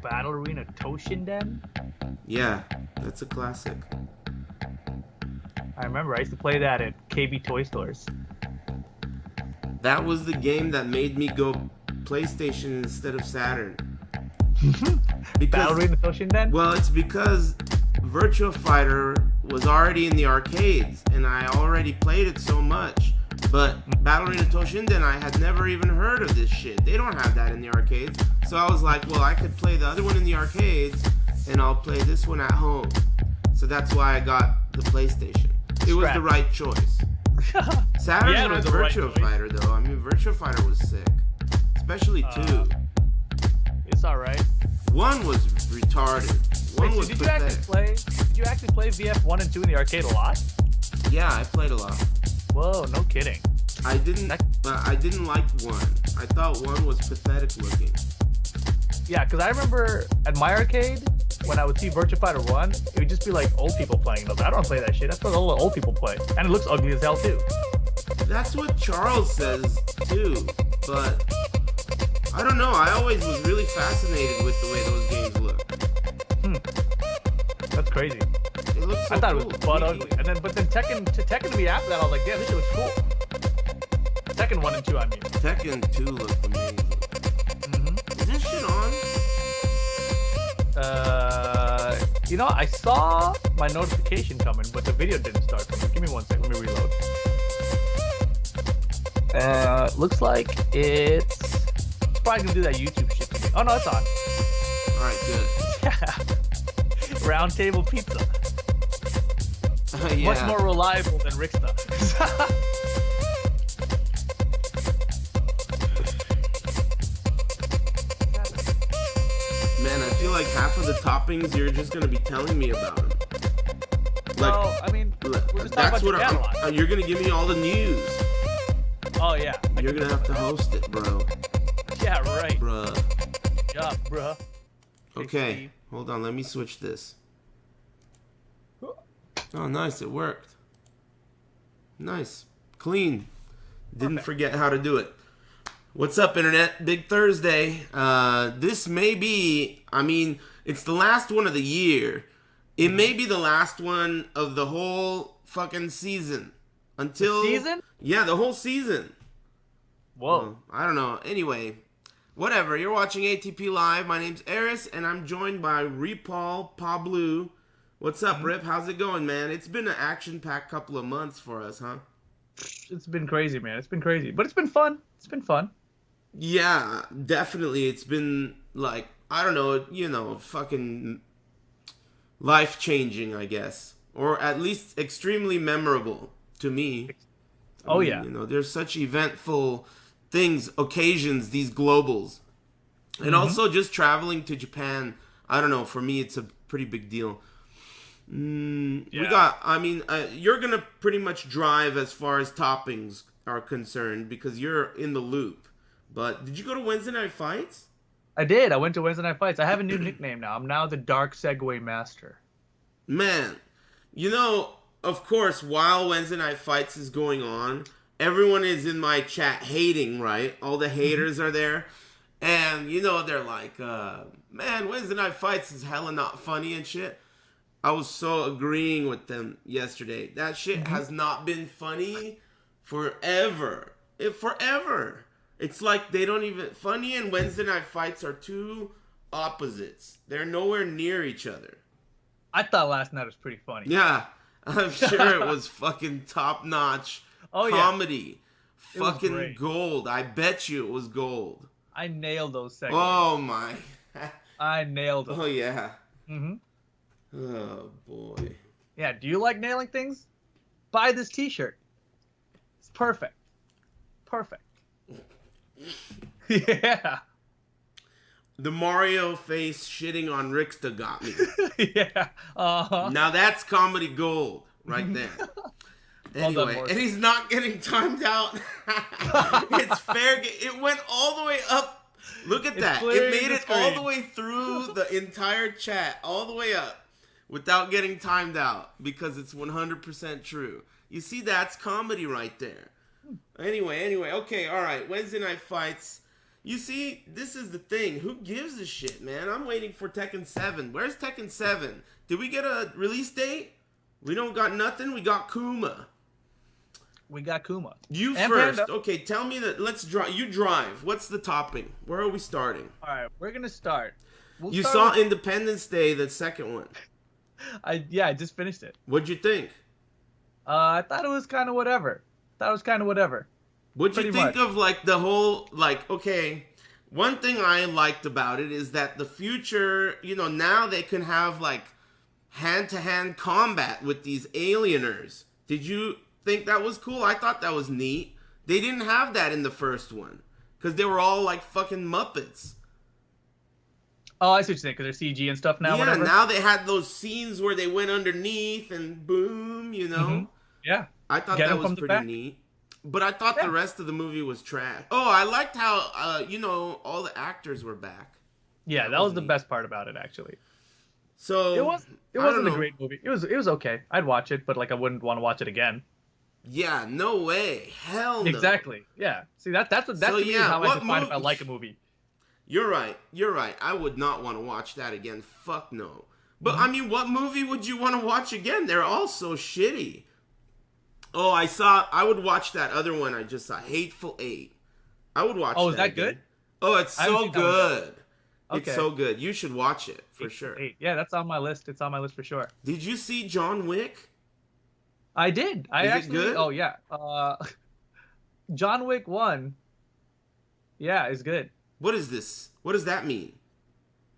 Battle Arena Toshinden? Yeah, that's a classic. I remember I used to play that at KB Toy Stores. That was the game that made me go PlayStation instead of Saturn. Battle Arena Toshinden? Well, it's because Virtua Fighter was already in the arcades, and I already played it so much. But Battle Arena Toshinden, I had never even heard of this shit. They don't have that in the arcades. So I was like, well, I could play the other one in the arcades, and I'll play this one at home. So that's why I got the PlayStation. It was the right choice. Saturn was Virtua Fighter, though. I mean, Virtua Fighter was sick. Especially 2. It's alright. 1 was retarded. One was did pathetic. you actually play VF 1 and 2 in the arcade a lot? Yeah, I played a lot. Whoa, no kidding. I didn't like 1. I thought 1 was pathetic looking. Yeah, because I remember at my arcade, when I would see Virtua Fighter 1, it would just be like old people playing. I was like, I don't play that shit. That's what all the old people play. And it looks ugly as hell, too. That's what Charles says, too. But I don't know. I always was really fascinated with the way those games look. That's crazy. It looks so I thought cool. it was butt ugly. But then Tekken to me after that, I was like, damn, this shit looks cool. Tekken 1 and 2, I mean. Tekken 2 looked amazing. Is this shit on? I saw my notification coming, but the video didn't start for me. Give me 1 second. Let me reload. Looks like it's probably gonna do that YouTube shit to me. Oh no, it's on. Alright, good. Yeah. RoundTable Pizza. Yeah. Much more reliable than Rickstah. Man, I feel like half of the toppings you're just gonna be telling me about them. Well, I mean, we're just talking about Japan a lot. You're gonna give me all the news. Oh yeah. You're gonna have to host it, bro. Yeah, right. Bruh. Yeah, bruh. Okay, hold on. Let me switch this. Oh, nice. It worked. Nice. Clean. Didn't forget how to do it. What's up, Internet? Big Thursday. This may be, it's the last one of the year. It may be the last one of the whole fucking season. Until... The season? Yeah, the whole season. Whoa. I don't know. Anyway, whatever. You're watching ATP Live. My name's Eris, and I'm joined by Repal Pablo. What's up, Rip? How's it going, man? It's been an action-packed couple of months for us, huh? It's been crazy, man. It's been crazy. But it's been fun. It's been fun. Yeah, definitely. It's been, like, I don't know, fucking life-changing, I guess. Or at least extremely memorable to me. Yeah. There's such eventful things, occasions, these globals. And also just traveling to Japan, I don't know, for me it's a pretty big deal. We got, you're going to pretty much drive as far as toppings are concerned because you're in the loop. But did you go to Wednesday Night Fights? I did. I went to Wednesday Night Fights. I have a new nickname now. I'm now the Dark Segway Master. Man, of course, while Wednesday Night Fights is going on, everyone is in my chat hating, right? All the haters are there. And, they're like, man, Wednesday Night Fights is hella not funny and shit. I was so agreeing with them yesterday. That shit has not been funny forever. Forever. It's like they don't even... Funny and Wednesday Night Fights are two opposites. They're nowhere near each other. I thought last night was pretty funny. Yeah. I'm sure it was fucking top-notch comedy. Yeah. Fucking gold. I bet you it was gold. I nailed those segues. Oh, my. I nailed them. Oh, yeah. Mm-hmm. Oh, boy. Yeah, do you like nailing things? Buy this t-shirt. It's perfect. Perfect. Yeah. The Mario face shitting on Rickstah got me. Yeah. Uh-huh. Now that's comedy gold right there. Anyway, and he's not getting timed out. It's fair. It went all the way up. Look at that. It made it all the way through the entire chat, all the way up, without getting timed out, because it's 100% true. You see, that's comedy right there. Anyway, okay, all right. Wednesday Night Fights. You see, this is the thing. Who gives a shit, man? I'm waiting for Tekken 7. Where's Tekken 7? Did we get a release date? We don't got nothing. We got Kuma. We got Kuma. You and first. Panda. Okay, tell me that. Let's drive. You drive. What's the topping? Where are we starting? All right, we're gonna start. You saw Independence Day, the second one. I just finished it. What'd you think? I thought it was kind of whatever. What'd you think of like the whole okay? One thing I liked about it is that the future, now they can have like hand-to-hand combat with these alieners. Did you think that was cool? I thought that was neat. They didn't have that in the first one because they were all like fucking Muppets. Oh, I see what you're saying, because they're CG and stuff now. Yeah, whatever. Now they had those scenes where they went underneath and boom, Mm-hmm. Yeah. I thought that was pretty neat. But I thought the rest of the movie was trash. Oh, I liked how, all the actors were back. Yeah, that was the best part about it, actually. So it wasn't a great movie. It was okay. I'd watch it, but like I wouldn't want to watch it again. Yeah, no way. Hell no. Exactly. Yeah. See, that's to me how I define if I like a movie. You're right. I would not want to watch that again. Fuck no. But I mean, what movie would you want to watch again? They're all so shitty. Oh, I would watch that other one I just saw, Hateful Eight. I would watch that. Oh, is that again. good? Oh, it's so good. Okay. It's so good. You should watch it for sure. Yeah, that's on my list. It's on my list for sure. Did you see John Wick? I did. Is it good? Oh, yeah. John Wick 1. Yeah, is good. What is this? What does that mean?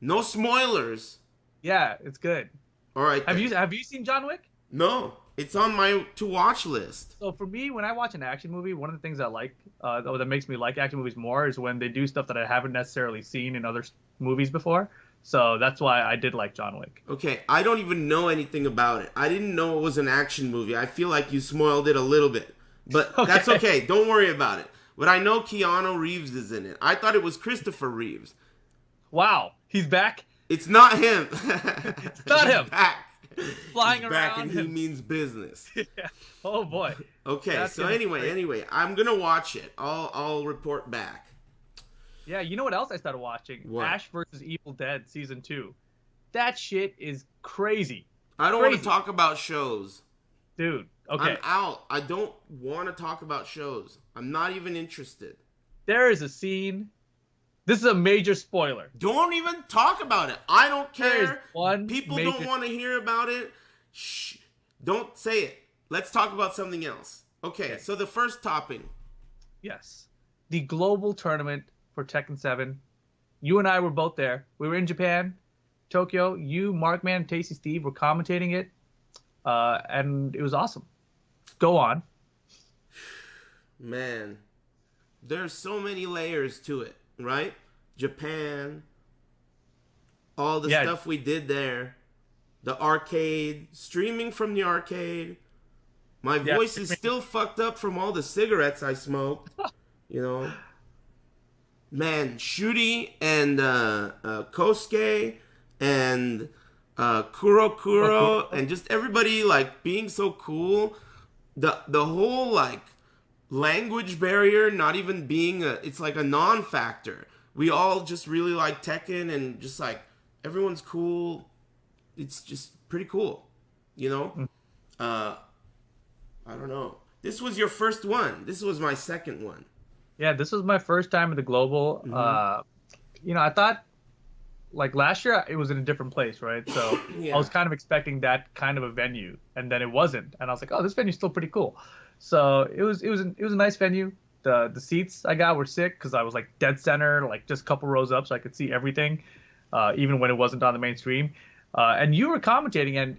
No spoilers. Yeah, it's good. All right. Have you seen John Wick? No. It's on my to-watch list. So for me, when I watch an action movie, one of the things I like, that makes me like action movies more, is when they do stuff that I haven't necessarily seen in other movies before. So that's why I did like John Wick. Okay, I don't even know anything about it. I didn't know it was an action movie. I feel like you spoiled it a little bit. But that's okay. Don't worry about it. But I know Keanu Reeves is in it. I thought it was Christopher Reeves. Wow. He's back? It's not him. It's not him. Back. Flying He's around. back and he means business. Yeah. Oh boy. Okay, That's so anyway, I'm gonna watch it. I'll report back. Yeah, you know what else I started watching? What? Ash vs. Evil Dead Season 2. That shit is crazy. I don't want to talk about shows. Dude, okay. I'm out. I don't want to talk about shows. I'm not even interested. There is a scene. This is a major spoiler. Don't even talk about it. I don't care. People major... don't want to hear about it. Shh. Don't say it. Let's talk about something else. Okay, so the first topping. Yes. The global tournament for Tekken 7. You and I were both there. We were in Japan, Tokyo. You, Markman, and Tasty Steve were commentating it. And it was awesome. Go on. Man, there's so many layers to it, right? Japan, all the stuff we did there, the arcade, streaming from the arcade. My voice is still fucked up from all the cigarettes I smoked, Man, Shuri and Kosuke and Kuro and just everybody like being so cool. The whole like language barrier not even being it's like a non-factor. We all just really like Tekken and just like everyone's cool. It's just pretty cool, I don't know. This was your first one. This was my second one. Yeah, this was my first time at the global. Mm-hmm. I thought like last year it was in a different place, right? So I was kind of expecting that kind of a venue, and then it wasn't. And I was like, oh, this venue's still pretty cool. So it was a nice venue. The seats I got were sick because I was like dead center, like just a couple rows up, so I could see everything, even when it wasn't on the main stream. And you were commentating, and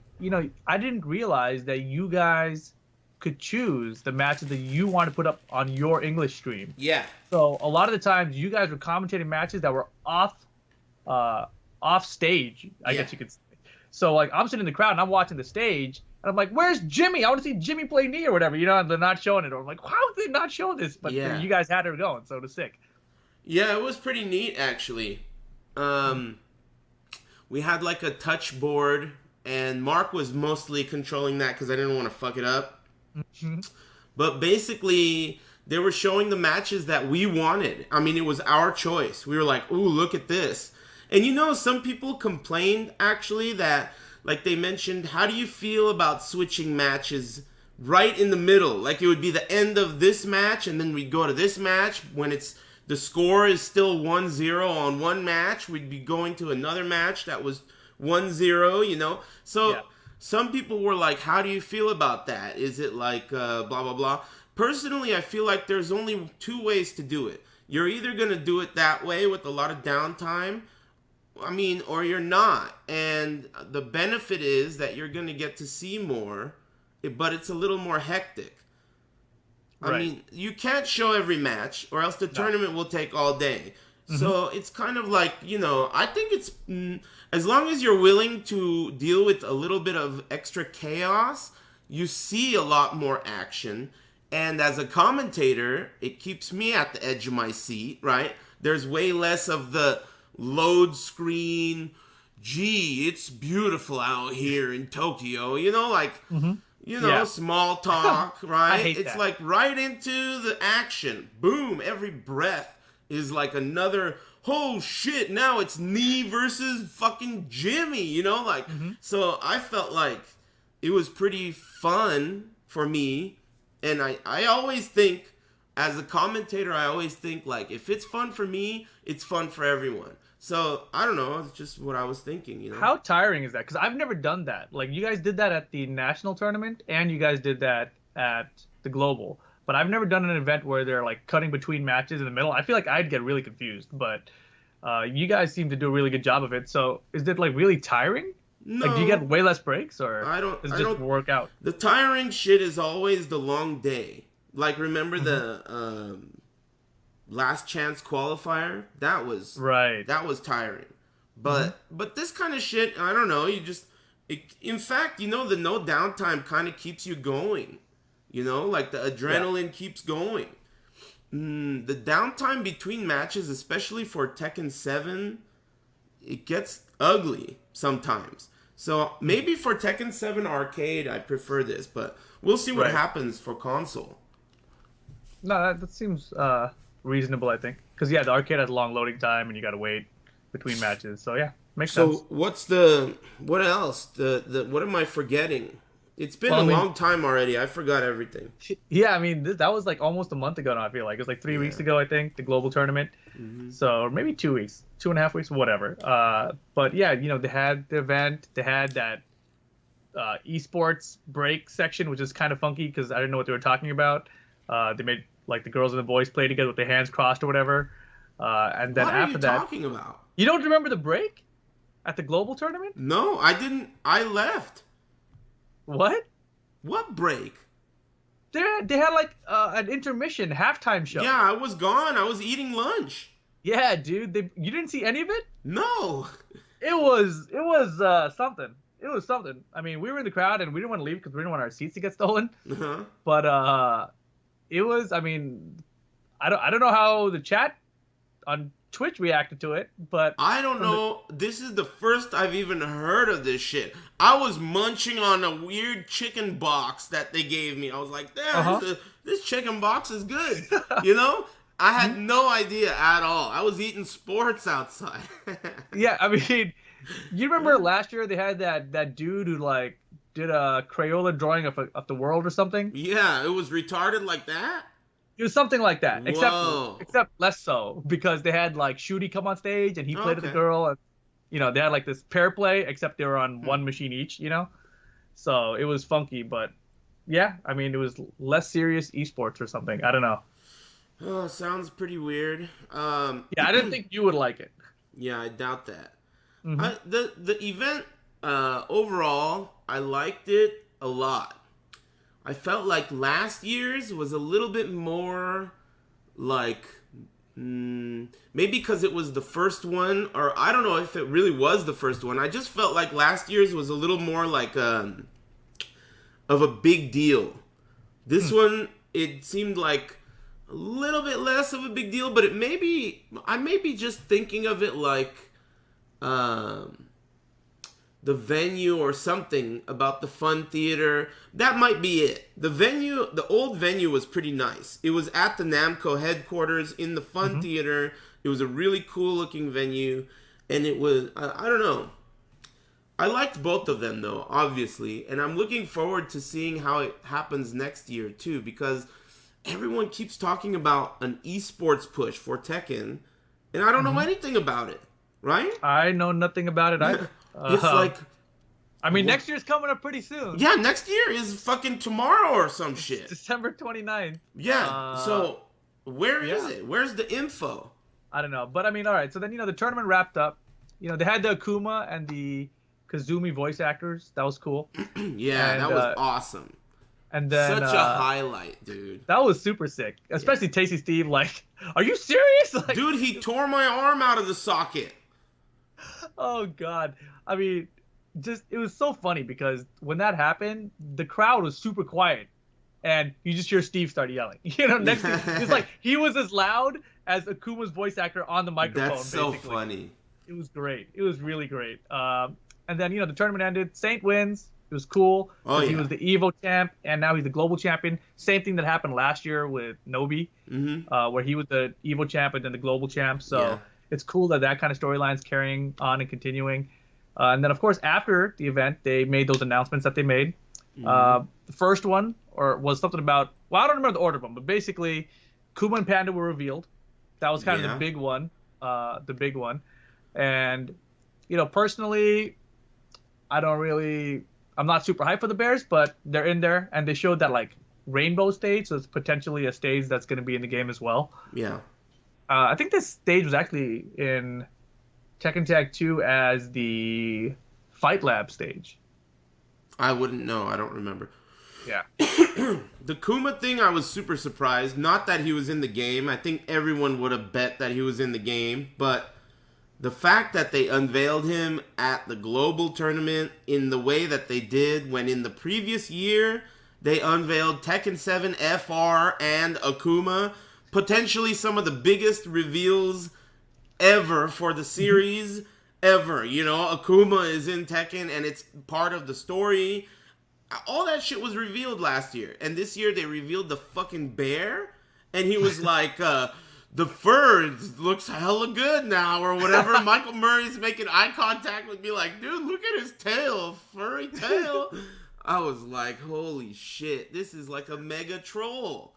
I didn't realize that you guys could choose the matches that you want to put up on your English stream. Yeah. So a lot of the times you guys were commentating matches that were off stage, I guess you could say. So like I'm sitting in the crowd and I'm watching the stage and I'm like, where's Jimmy? I want to see Jimmy play knee or whatever, and they're not showing it. Or I'm like, how are they not showing this? But you guys had her going, so it was sick. Yeah, it was pretty neat actually. We had like a touch board and Mark was mostly controlling that because I didn't want to fuck it up. But basically, they were showing the matches that we wanted. I mean, it was our choice. We were like, ooh, look at this. And you know, some people complained actually that, like they mentioned, how do you feel about switching matches right in the middle? Like it would be the end of this match and then we'd go to this match when the score is still 1-0 on one match. We'd be going to another match that was 1-0, you know? So some people were like, how do you feel about that? Is it like blah, blah, blah? Personally, I feel like there's only two ways to do it. You're either going to do it that way with a lot of downtime, or you're not. And the benefit is that you're going to get to see more, but it's a little more hectic. Right. I mean, you can't show every match or else the tournament will take all day. Mm-hmm. So it's kind of like, you know, I think it's, as long as you're willing to deal with a little bit of extra chaos, you see a lot more action. And as a commentator, it keeps me at the edge of my seat, right? There's way less of the load screen, gee, it's beautiful out here in Tokyo, you know, like, small talk, right? It's like right into the action. Boom, every breath is like another, oh shit, now it's knee versus fucking Jimmy, you know, like, so I felt like it was pretty fun for me. And I always think, as a commentator, I always think, like, if it's fun for me, it's fun for everyone. So, I don't know. It's just what I was thinking, you know? How tiring is that? Because I've never done that. Like, you guys did that at the national tournament, and you guys did that at the global. But I've never done an event where they're, like, cutting between matches in the middle. I feel like I'd get really confused. But you guys seem to do a really good job of it. So, is it, like, really tiring? No. Like, do you get way less breaks, or does it just work out? The tiring shit is always the long day. Like, remember the last chance qualifier? That was tiring. But this kind of shit, I don't know. In fact, you know, the no downtime kind of keeps you going. You know, like the adrenaline keeps going. The downtime between matches, especially for Tekken 7, it gets ugly sometimes. So maybe for Tekken 7 Arcade, I prefer this, but we'll see what happens for console. No, that seems reasonable, I think. Because, the arcade has a long loading time, and you got to wait between matches. So, makes sense. So, what else? What am I forgetting? It's been a long time already. I forgot everything. Yeah, I mean, that was like almost a month ago now, I feel like. It was like 3 weeks ago, I think, the global tournament. So, maybe 2 weeks, 2.5 weeks, whatever. But, yeah, you know, they had the event. They had that esports break section, which is kind of funky because I didn't know what they were talking about. They made, like, the girls and the boys play together with their hands crossed or whatever. And then after that... What are you talking about? You don't remember the break at the global tournament? No, I didn't. I left. What? What break? They had like an intermission halftime show. Yeah, I was gone. I was eating lunch. Yeah, dude. You didn't see any of it? No. It was something. It was something. I mean, we were in the crowd and we didn't want to leave because we didn't want our seats to get stolen. But it was. I mean, I don't know how the chat on Twitch reacted to it, but I don't know. This is the first I've even heard of this shit. I was munching on a weird chicken box that they gave me. I was like, this chicken box is good. You know? I had no idea at all. I was eating sports outside. Yeah, I mean, you remember last year they had that dude who like did a Crayola drawing of the world or something? Yeah, it was retarded like that? It was something like that, Whoa. except less so, because they had like Shooty come on stage and he played with the girl, and you know they had like this pair play, except they were on one machine each, you know. So it was funky, but yeah, I mean it was less serious esports or something. I don't know. Oh, sounds pretty weird. Yeah, I didn't think you would like it. Yeah, I doubt that. The event overall, I liked it a lot. I felt like last year's was a little bit more like, maybe because it was the first one, or I don't know if it really was the first one. I just felt like last year's was a little more like of a big deal. This one, it seemed like a little bit less of a big deal, but I may be just thinking of it like, the venue or something about the Fun Theater. That might be it. The venue, the old venue was pretty nice. It was at the Namco headquarters in the Fun Theater. It was a really cool looking venue. And it was, I don't know. I liked both of them though, obviously. And I'm looking forward to seeing how it happens next year too. Because everyone keeps talking about an esports push for Tekken. And I don't know anything about it. Right? I know nothing about it either. It's like... I mean, next year's coming up pretty soon. Yeah, next year is fucking tomorrow or some shit. December 29th. Yeah, so where is it? Where's the info? I don't know. But I mean, all right. So then, the tournament wrapped up. They had the Akuma and the Kazumi voice actors. That was cool. Yeah, and that was awesome. And then such a highlight, dude. That was super sick. Especially Tasty Steve, like, are you serious? Like, dude, he tore my arm out of the socket. Oh, God. I mean, it was so funny because when that happened, the crowd was super quiet. And you just hear Steve start yelling. Next thing, it's like he was as loud as Akuma's voice actor on the microphone. That's so basically. funny. It was great. It was really great. And then, the tournament ended. Saint wins. It was cool. Oh, yeah. He was the Evo champ, and now he's the global champion. Same thing that happened last year with Nobi, where he was the Evo champ and then the global champ. So it's cool that kind of storyline's carrying on and continuing. And then, of course, after the event, they made those announcements that they made. The first one was something about, well, I don't remember the order of them, but basically, Kuma and Panda were revealed. That was kind of the big one. And, personally, I'm not super hyped for the Bears, but they're in there, and they showed that, like, rainbow stage, so it's potentially a stage that's going to be in the game as well. Yeah. I think this stage was actually in Tekken Tag 2 as the Fight Lab stage. I wouldn't know. I don't remember. Yeah. The Kuma thing, I was super surprised. Not that he was in the game. I think everyone would have bet that he was in the game, but the fact that they unveiled him at the global tournament in the way that they did, when in the previous year they unveiled Tekken 7 FR and Akuma, potentially some of the biggest reveals ever for the series ever. Akuma is in Tekken and it's part of the story. All that shit was revealed last year, and this year they revealed the fucking bear, and he was like, the fur looks hella good now, or whatever. Michael Murray's making eye contact with me like, dude, look at his tail, furry tail. I was like, holy shit, this is like a mega troll.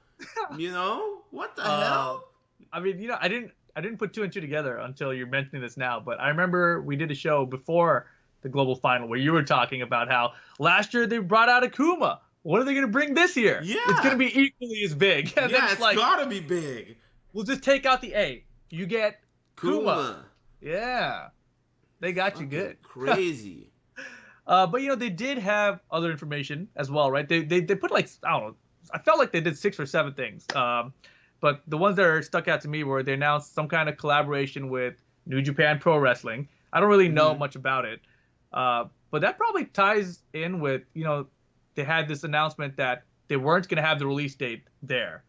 What the hell? I mean, I didn't put two and two together until you're mentioning this now, but I remember we did a show before the global final where you were talking about how last year they brought out Akuma. What are they going to bring this year? Yeah. It's going to be equally as big. And yeah, it's like, got to be big. We'll just take out the A. You get Kuma. Yeah. They got you good. Crazy. But, they did have other information as well, right? They put like, I don't know, I felt like they did 6 or 7 things. But the ones that are stuck out to me were they announced some kind of collaboration with New Japan Pro Wrestling. I don't really know much about it. But that probably ties in with, they had this announcement that they weren't going to have the release date there.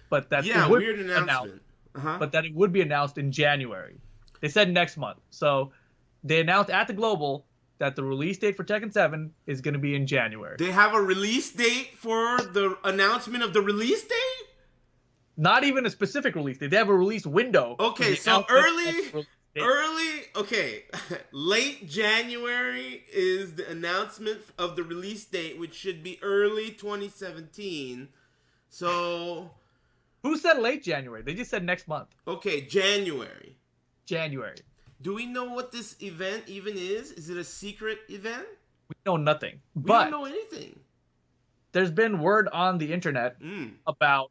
But that it would weird announcement. But that it would be announced in January. They said next month. So they announced at the Global that the release date for Tekken 7 is going to be in January. They have a release date for the announcement of the release date? Not even a specific release date. They have a release window. Okay, so late January is the announcement of the release date, which should be early 2017. So who said late January? They just said next month. Okay, January. Do we know what this event even is? Is it a secret event? We know nothing. We don't know anything. There's been word on the internet about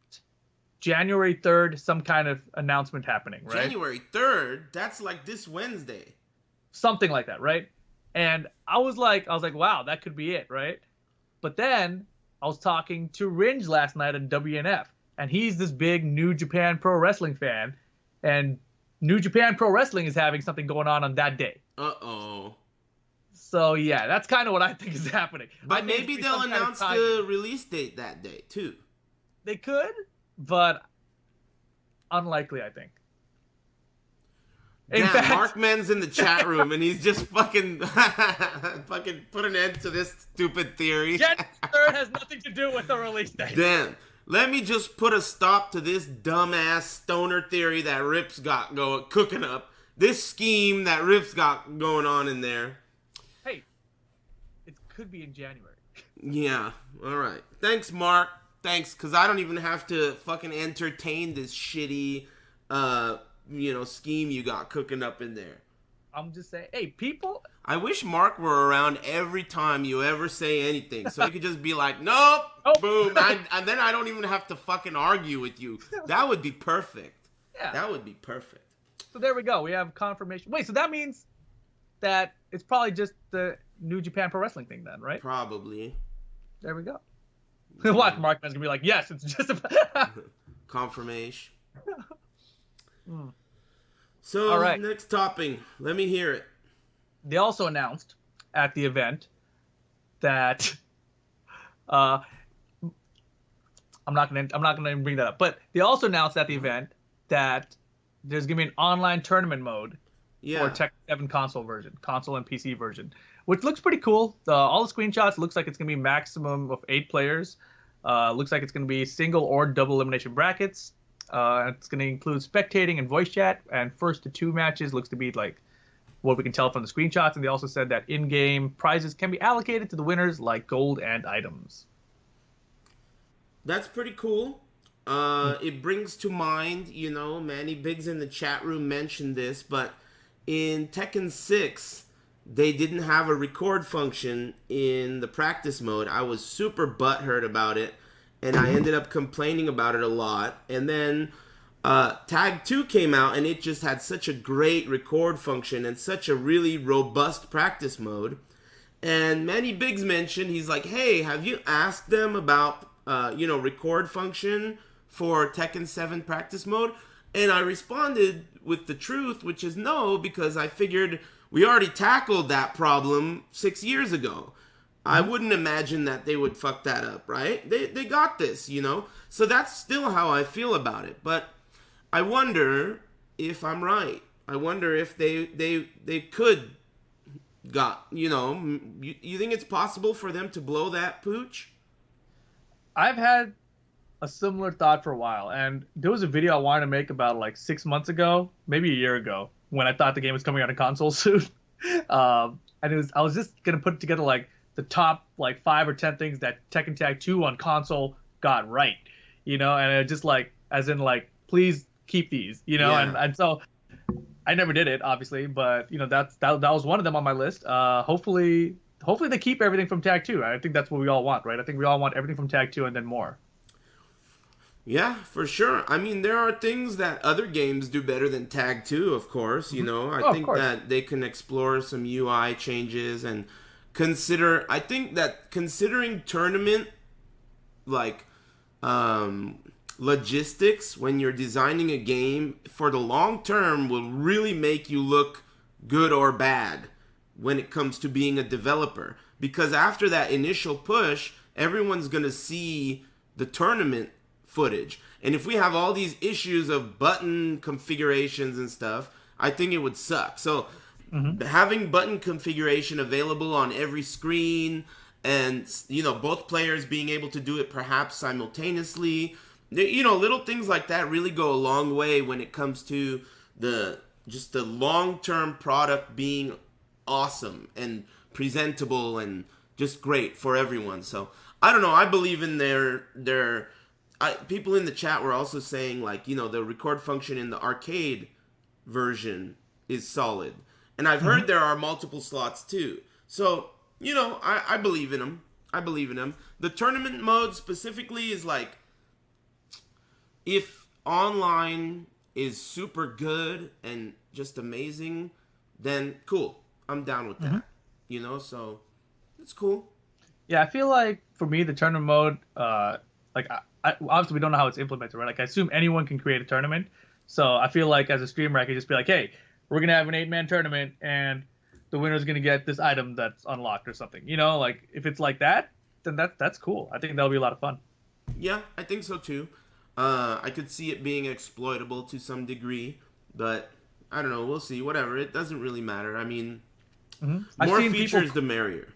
January 3rd, some kind of announcement happening, right? January 3rd? That's like this Wednesday. Something like that, right? And I was like, wow, that could be it, right? But then I was talking to Ringe last night at WNF, and he's this big New Japan Pro Wrestling fan, and New Japan Pro Wrestling is having something going on that day. Uh-oh. So, yeah, that's kind of what I think is happening. But maybe they'll announce the release date that day, too. They could, but unlikely, I think. In Damn, fact, Markman's in the chat room and he's just fucking put an end to this stupid theory. Jet 3rd has nothing to do with the release date. Damn. Let me just put a stop to this dumbass stoner theory that Rip's got cooking up. This scheme that Rip's got going on in there. Hey, it could be in January. Yeah, alright. Thanks, Mark. Thanks, because I don't even have to fucking entertain this shitty, scheme you got cooking up in there. I'm just saying, hey, people... I wish Mark were around every time you ever say anything, so he could just be like, nope, boom, and then I don't even have to fucking argue with you. That would be perfect. Yeah. That would be perfect. So there we go. We have confirmation. Wait, so that means that it's probably just the New Japan Pro Wrestling thing then, right? Probably. There we go. Watch Markman's going to be like, yes, it's just a... Confirmation. Mm. So, all right. Next topic. Let me hear it. They also announced at the event that I'm not gonna bring that up, but they also announced at the event that there's gonna be an online tournament mode for Tekken 7 console and PC version, which looks pretty cool. All the screenshots looks like it's gonna be maximum of 8 players. Looks like it's gonna be single or double elimination brackets. It's gonna include spectating and voice chat, and first to 2 matches looks to be like what we can tell from the screenshots, and they also said that in-game prizes can be allocated to the winners like gold and items. That's pretty cool. It brings to mind, Manny Biggs in the chat room mentioned this, but in Tekken 6, they didn't have a record function in the practice mode. I was super butthurt about it, and I ended up complaining about it a lot. And then Tag 2 came out, and it just had such a great record function and such a really robust practice mode. And Manny Biggs mentioned, he's like, hey, have you asked them about, record function for Tekken 7 practice mode? And I responded with the truth, which is no, because I figured we already tackled that problem 6 years ago. I wouldn't imagine that they would fuck that up, right? They got this, So that's still how I feel about it. But I wonder if I'm right. I wonder if they could you think it's possible for them to blow that pooch? I've had a similar thought for a while, and there was a video I wanted to make about like 6 months ago, maybe a year ago, when I thought the game was coming out on console soon. And I was just gonna put together like the top like 5 or 10 things that Tekken Tag 2 on console got right, and it just like as in like please keep these, and so I never did it obviously, but that was one of them on my list. Hopefully they keep everything from Tag 2. I think that's what we all want, right? I think we all want everything from Tag 2 and then more. Yeah, for sure. I mean, there are things that other games do better than Tag 2, of course, I think that they can explore some UI changes and considering tournament like logistics when you're designing a game for the long term will really make you look good or bad when it comes to being a developer, because after that initial push everyone's going to see the tournament footage, and if we have all these issues of button configurations and stuff, I think it would suck. So having button configuration available on every screen and both players being able to do it perhaps simultaneously, little things like that really go a long way when it comes to the long-term product being awesome and presentable and just great for everyone. So I don't know. I believe in people in the chat were also saying like, the record function in the arcade version is solid. And I've heard there are multiple slots too. So, I believe in them. The tournament mode specifically is like, if online is super good and just amazing, then cool. I'm down with that. So it's cool. Yeah, I feel like for me, the tournament mode, obviously we don't know how it's implemented, right? Like I assume anyone can create a tournament. So I feel like as a streamer, I could just be like, hey, we're going to have an 8-man tournament and the winner's going to get this item that's unlocked or something. Like if it's like that, then that's cool. I think that'll be a lot of fun. Yeah, I think so too. I could see it being exploitable to some degree, but I don't know. We'll see. Whatever. It doesn't really matter. I mean, I've more seen features, people, the merrier.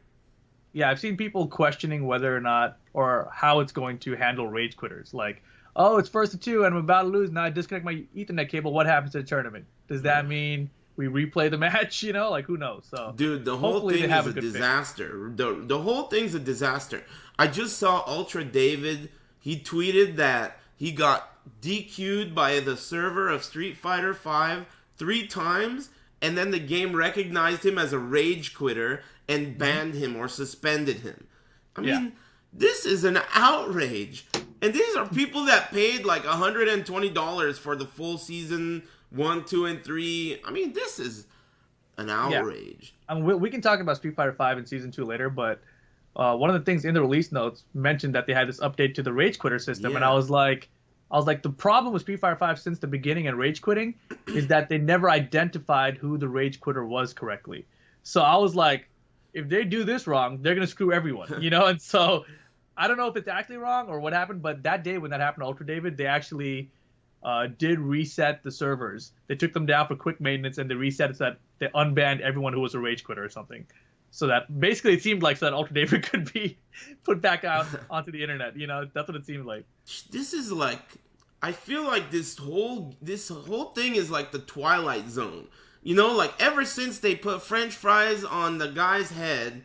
yeah, I've seen people questioning whether or not or how it's going to handle rage quitters. Like, oh, it's first to two and I'm about to lose. Now I disconnect my Ethernet cable. What happens to the tournament? Does that mean we replay the match? You know, like who knows? So Dude, the whole hopefully they thing have is a a good fix. disaster. The whole thing's a disaster. I just saw Ultra David. He tweeted that he got DQ'd by the server of Street Fighter V 3 times, and then the game recognized him as a rage quitter and banned him or suspended him. I mean, this is an outrage. And these are people that paid like $120 for the full season 1, 2, and 3. I mean, this is an outrage. I mean, we can talk about Street Fighter V in Season 2 later, but one of the things in the release notes mentioned that they had this update to the Rage Quitter system, and I was like, the problem with Street Fighter V since the beginning and Rage Quitting is that they never identified who the Rage Quitter was correctly. So I was like, if they do this wrong, they're gonna screw everyone, you know? And so I don't know if it's actually wrong or what happened, but that day when that happened to Ultra David, they actually did reset the servers. They took them down for quick maintenance and they reset it so that they unbanned everyone who was a rage quitter or something. So that basically it seemed like so that Ultra David could be put back out onto the internet. You know, that's what it seemed like. This is like, I feel like this whole thing is like the Twilight Zone. You know, like ever since they put French fries on the guy's head,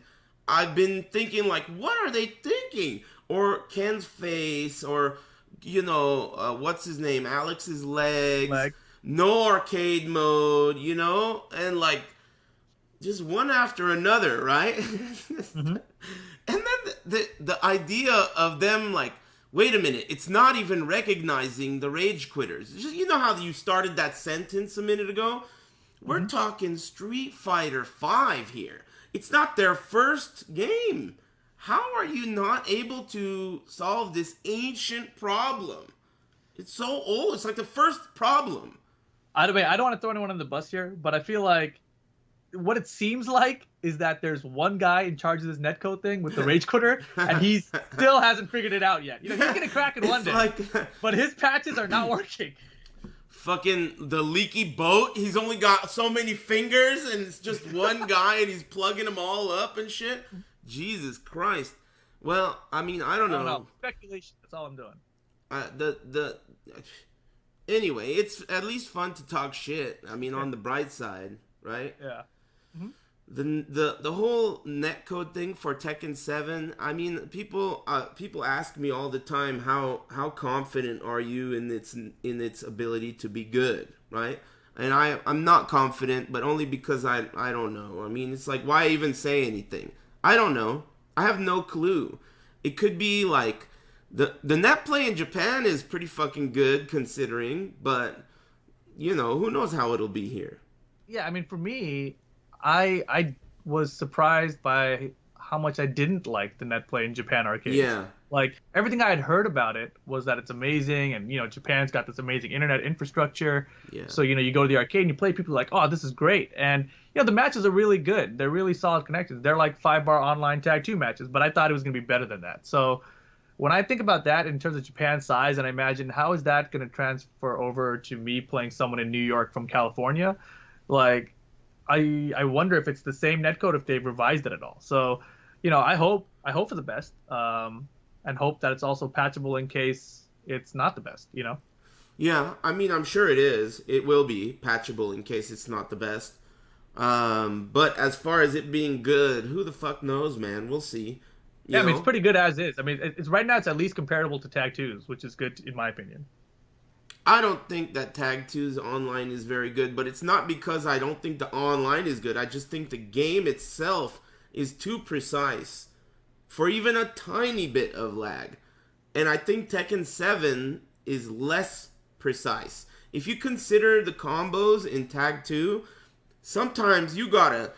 I've been thinking like, what are they thinking? Or Ken's face, or you know, what's his name? Alex's legs. No arcade mode, you know, and like just one after another, right? And then the idea of them like, wait a minute, it's not even recognizing the rage quitters. Just, you know how you started that sentence a minute ago? We're talking Street Fighter V here. It's not their first game. How are you not able to solve this ancient problem? It's so old. It's like the first problem. I don't want to throw anyone on the bus here, but I feel like what it seems like is that there's one guy in charge of this netcode thing with the rage quitter, and he still hasn't figured it out yet. You know, he's gonna crack it one day, but his patches are not working. Fucking the leaky boat. He's only got so many fingers, and it's just one guy, and he's plugging them all up and shit. Jesus Christ. Well, I mean, I don't know. Speculation. That's all I'm doing. Anyway, it's at least fun to talk shit. I mean, on the bright side, right? Yeah. The whole netcode thing for Tekken 7. I mean, people ask me all the time how confident are you in its ability to be good, right? And I'm not confident, but only because I don't know. I mean, it's like, why even say anything? I don't know. I have no clue. It could be like the net play in Japan is pretty fucking good considering, but you know, who knows how it'll be here. Yeah, I mean, for me, I was surprised by how much I didn't like the net play in Japan arcades. Yeah. Like, everything I had heard about it was that it's amazing, and, you know, Japan's got this amazing internet infrastructure. Yeah. So, you know, you go to the arcade and you play, people are like, oh, this is great. And, you know, the matches are really good. They're really solid connections. They're like 5-bar online tag 2 matches, but I thought it was going to be better than that. So, when I think about that in terms of Japan's size, and I imagine how is that going to transfer over to me playing someone in New York from California, like, I wonder if it's the same netcode, if they've revised it at all. So, you know, I hope for the best, and hope that it's also patchable in case it's not the best, you know? Yeah, I mean, I'm sure it is. It will be patchable in case it's not the best. But as far as it being good, who the fuck knows, man? We'll see. Yeah, I mean, it's pretty good as is. I mean, it's right now it's at least comparable to Tag 2's, which is good in my opinion. I don't think that Tag 2's online is very good, but it's not because I don't think the online is good. I just think the game itself is too precise for even a tiny bit of lag. And I think Tekken 7 is less precise. If you consider the combos in Tag 2, sometimes you gotta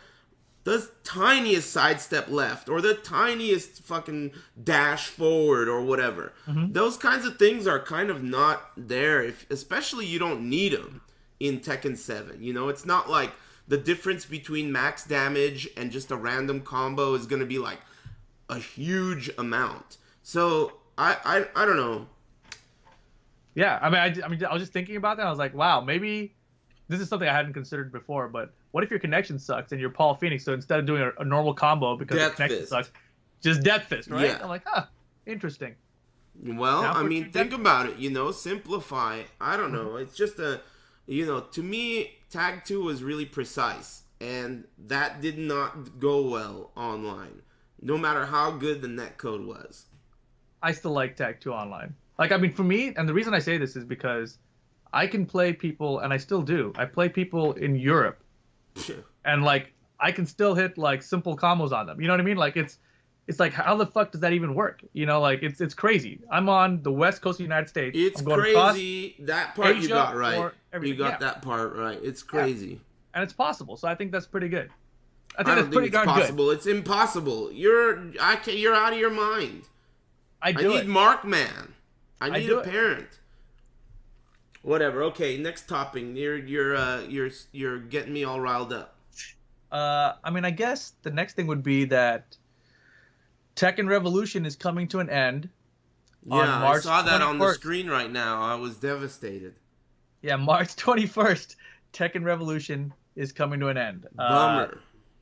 the tiniest sidestep left or the tiniest fucking dash forward or whatever. Those kinds of things are kind of not there, especially you don't need them in Tekken 7. You know, it's not like the difference between max damage and just a random combo is going to be like a huge amount. So I don't know. Yeah, I mean, I was just thinking about that. I was like, wow, maybe this is something I hadn't considered before, but what if your connection sucks and you're Paul Phoenix, so instead of doing a normal combo because the connection sucks, just Death Fist, right? Yeah. I'm like, interesting. Well, I mean, think about it, you know, simplify. I don't know. It's just you know, to me, Tag 2 was really precise, and that did not go well online, no matter how good the netcode was. I still like Tag 2 online. Like, I mean, for me, and the reason I say this is because I can play people, and I still do. I play people in Europe, and, like, I can still hit, like, simple combos on them. You know what I mean? Like, it's like, how the fuck does that even work? You know, like, it's crazy. I'm on the west coast of the United States. It's I'm going crazy. That part Asia you got right. You got yeah. that part right. It's crazy. Yeah. And it's possible. So I think that's pretty good. I don't think it's possible. It's impossible. You're out of your mind. I need Mark, man. I need a parent. Whatever. Okay, next topic. You're getting me all riled up. I mean, I guess the next thing would be that Tekken Revolution is coming to an end. Yeah, I saw that 21st. On the screen right now. I was devastated. Yeah, March 21st, Tekken Revolution is coming to an end. Bummer.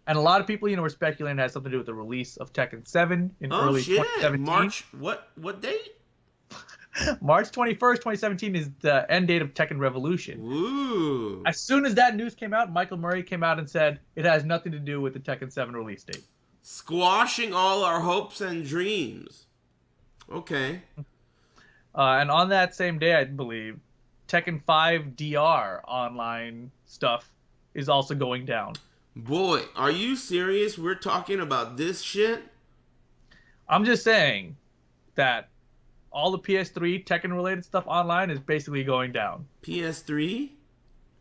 And a lot of people, you know, were speculating it has something to do with the release of Tekken 7 in early 2017. March, what date? March 21st, 2017 is the end date of Tekken Revolution. Ooh. As soon as that news came out, Michael Murray came out and said it has nothing to do with the Tekken 7 release date. Squashing all our hopes and dreams. Okay. And on that same day, I believe, Tekken 5 DR online stuff is also going down. Boy, are you serious? We're talking about this shit? I'm just saying that all the PS3 Tekken-related stuff online is basically going down. PS3?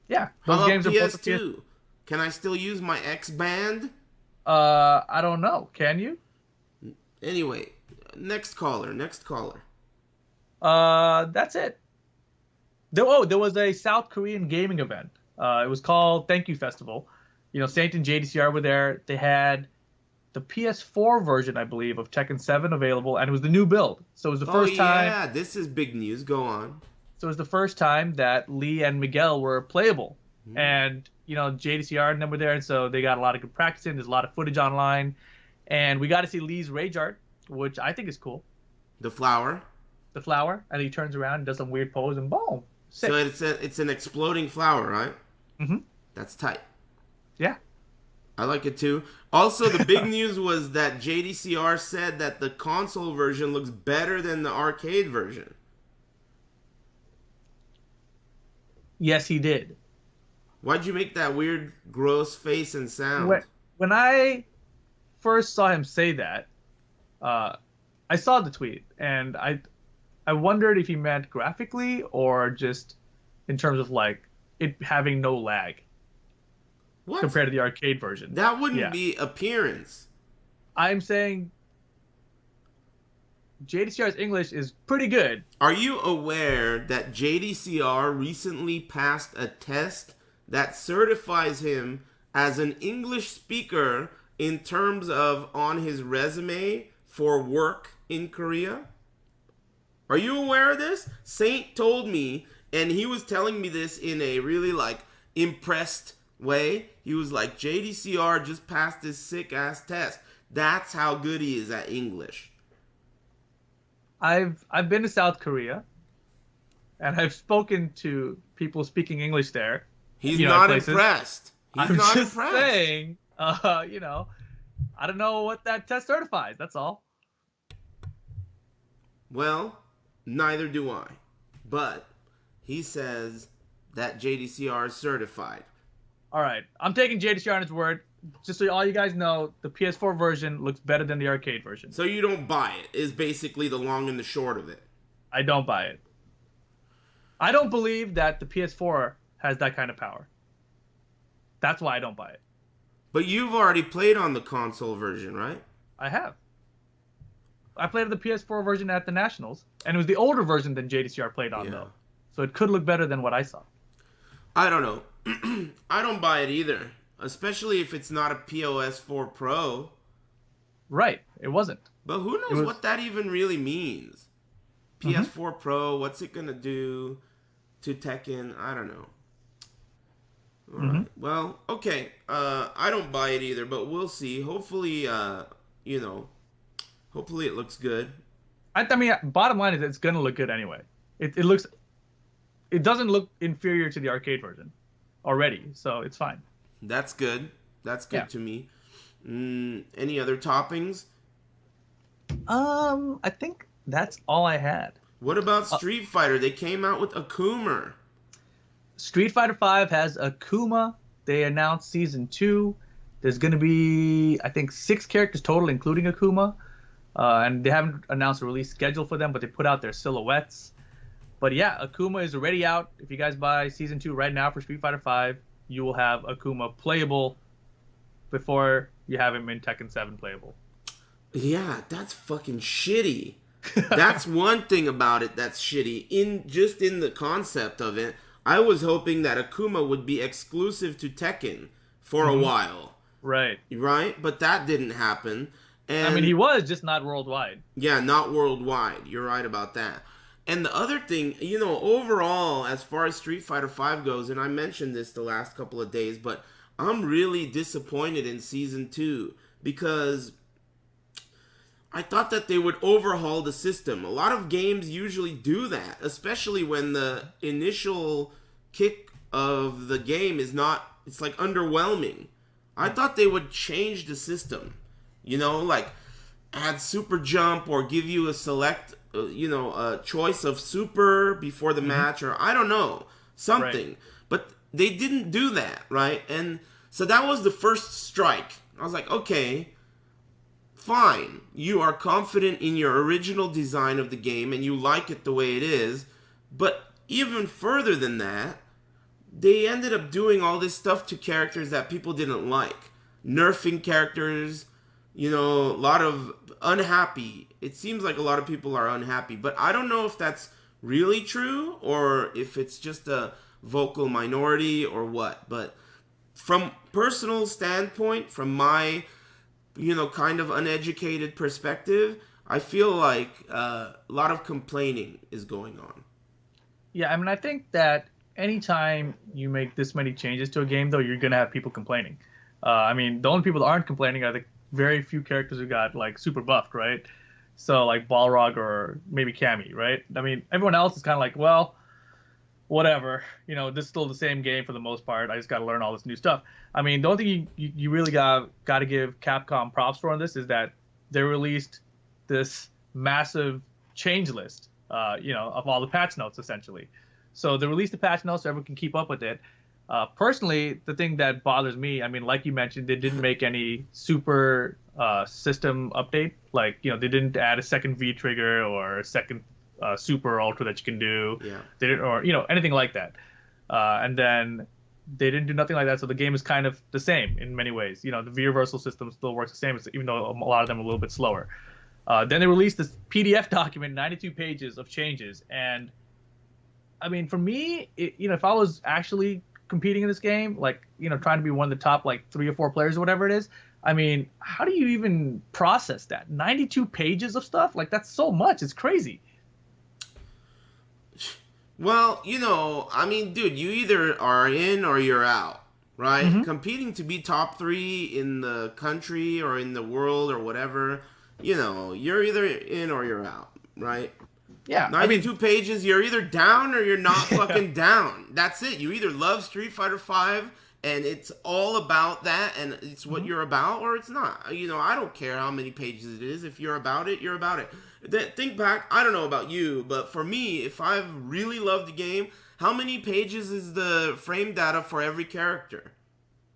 Yeah. Those games are both PS2? Can I still use my X-Band? I don't know. Can you? Anyway, next caller. That's it. There was a South Korean gaming event. It was called Thank You Festival. You know, Saint and JDCR were there. They had the PS4 version, I believe, of Tekken 7 available, and it was the new build. So it was the first time. Yeah, this is big news. Go on. So it was the first time that Lee and Miguel were playable. And, you know, JDCR and them were there, and so they got a lot of good practice in. There's a lot of footage online. And we got to see Lee's rage art, which I think is cool. The flower? The flower. And he turns around and does some weird pose, and boom. Sick. So it's an exploding flower, right? Mm-hmm. That's tight. Yeah. I like it too. Also, the big news was that JDCR said that the console version looks better than the arcade version. Yes, he did. Why'd you make that weird, gross face and sound? When I first saw him say that, I saw the tweet, and I wondered if he meant graphically or just in terms of, like, it having no lag. What? Compared to the arcade version. That wouldn't be appearance. I'm saying JDCR's English is pretty good. Are you aware that JDCR recently passed a test that certifies him as an English speaker in terms of on his resume for work in Korea? Are you aware of this? Saint told me, and he was telling me this in a really, like, impressed way. He was like, JDCR just passed this sick-ass test. That's how good he is at English. I've been to South Korea, and I've spoken to people speaking English there. He's not impressed. I'm just saying, you know, I don't know what that test certifies. That's all. Well, neither do I. But he says that JDCR is certified. All right. I'm taking JDCR on his word. Just so all you guys know, the PS4 version looks better than the arcade version. So you don't buy it, is basically the long and the short of it. I don't buy it. I don't believe that the PS4 has that kind of power. That's why I don't buy it. But you've already played on the console version, right? I have. I played the PS4 version at the Nationals, and it was the older version than JDCR played on, though. So it could look better than what I saw. I don't know. I don't buy it either. Especially if it's not a POS 4 Pro. Right. It wasn't. But who knows what that even really means? PS4 Pro, what's it going to do to Tekken? I don't know. All right. Well, okay. I don't buy it either, but we'll see. Hopefully, you know, hopefully it looks good. I mean, bottom line is it's gonna look good anyway. It looks, it doesn't look inferior to the arcade version already, so it's fine. That's good. That's good Yeah. to me. Any other toppings? I think that's all I had. What about Street Fighter? They came out with Akuma. Street Fighter V has Akuma. They announced season 2. There's going to be, I think, 6 characters total, including Akuma. And they haven't announced a release schedule for them, but they put out their silhouettes. But yeah, Akuma is already out. If you guys buy season 2 right now for Street Fighter V, you will have Akuma playable before you have him in Tekken 7 playable. Yeah, that's fucking shitty. That's one thing about it that's shitty. In the concept of it, I was hoping that Akuma would be exclusive to Tekken for a while. Right. Right? But that didn't happen. And I mean, he was just not worldwide. Yeah, not worldwide. You're right about that. And the other thing, overall, as far as Street Fighter V goes, and I mentioned this the last couple of days, but I'm really disappointed in Season 2 because I thought that they would overhaul the system. A lot of games usually do that, especially when the initial kick of the game is not, it's like underwhelming. I thought they would change the system, like add super jump or give you a select, a choice of super before the match, or I don't know, something. Right. But they didn't do that, right? And so that was the first strike. I was like, okay, fine. You are confident in your original design of the game and you like it the way it is. But even further than that, they ended up doing all this stuff to characters that people didn't like. Nerfing characters, a lot of unhappy. It seems like a lot of people are unhappy. But I don't know if that's really true or if it's just a vocal minority or what. But from personal standpoint, from my kind of uneducated perspective, I feel like a lot of complaining is going on. Yeah, I mean, I think that anytime you make this many changes to a game, though, you're going to have people complaining. I mean, the only people that aren't complaining are the very few characters who got, like, super buffed, right? So, like, Balrog or maybe Cammy, right? I mean, everyone else is kind of like, well, whatever. This is still the same game for the most part. I just got to learn all this new stuff. I mean, the only thing you really got to give Capcom props for on this is that they released this massive change list, of all the patch notes, essentially. So they released the patch notes so everyone can keep up with it. Personally, the thing that bothers me, I mean, like you mentioned, they didn't make any super system update. Like, they didn't add a second V trigger or a second super ultra that you can do. Yeah. They didn't, or anything like that. And then they didn't do nothing like that, so the game is kind of the same in many ways. The V reversal system still works the same, even though a lot of them are a little bit slower. Then they released this PDF document, 92 pages of changes, and I mean, for me, if I was actually competing in this game, like, trying to be one of the top, like, 3 or 4 players or whatever it is, I mean, how do you even process that? 92 pages of stuff? Like, that's so much. It's crazy. Well, I mean, dude, you either are in or you're out, right? Mm-hmm. Competing to be top 3 in the country or in the world or whatever, you're either in or you're out, right? Yeah. 92 pages, you're either down or you're not fucking down. That's it. You either love Street Fighter V and it's all about that and it's what you're about, or it's not. I don't care how many pages it is. If you're about it, you're about it. Think back, I don't know about you, but for me, if I've really loved the game, how many pages is the frame data for every character?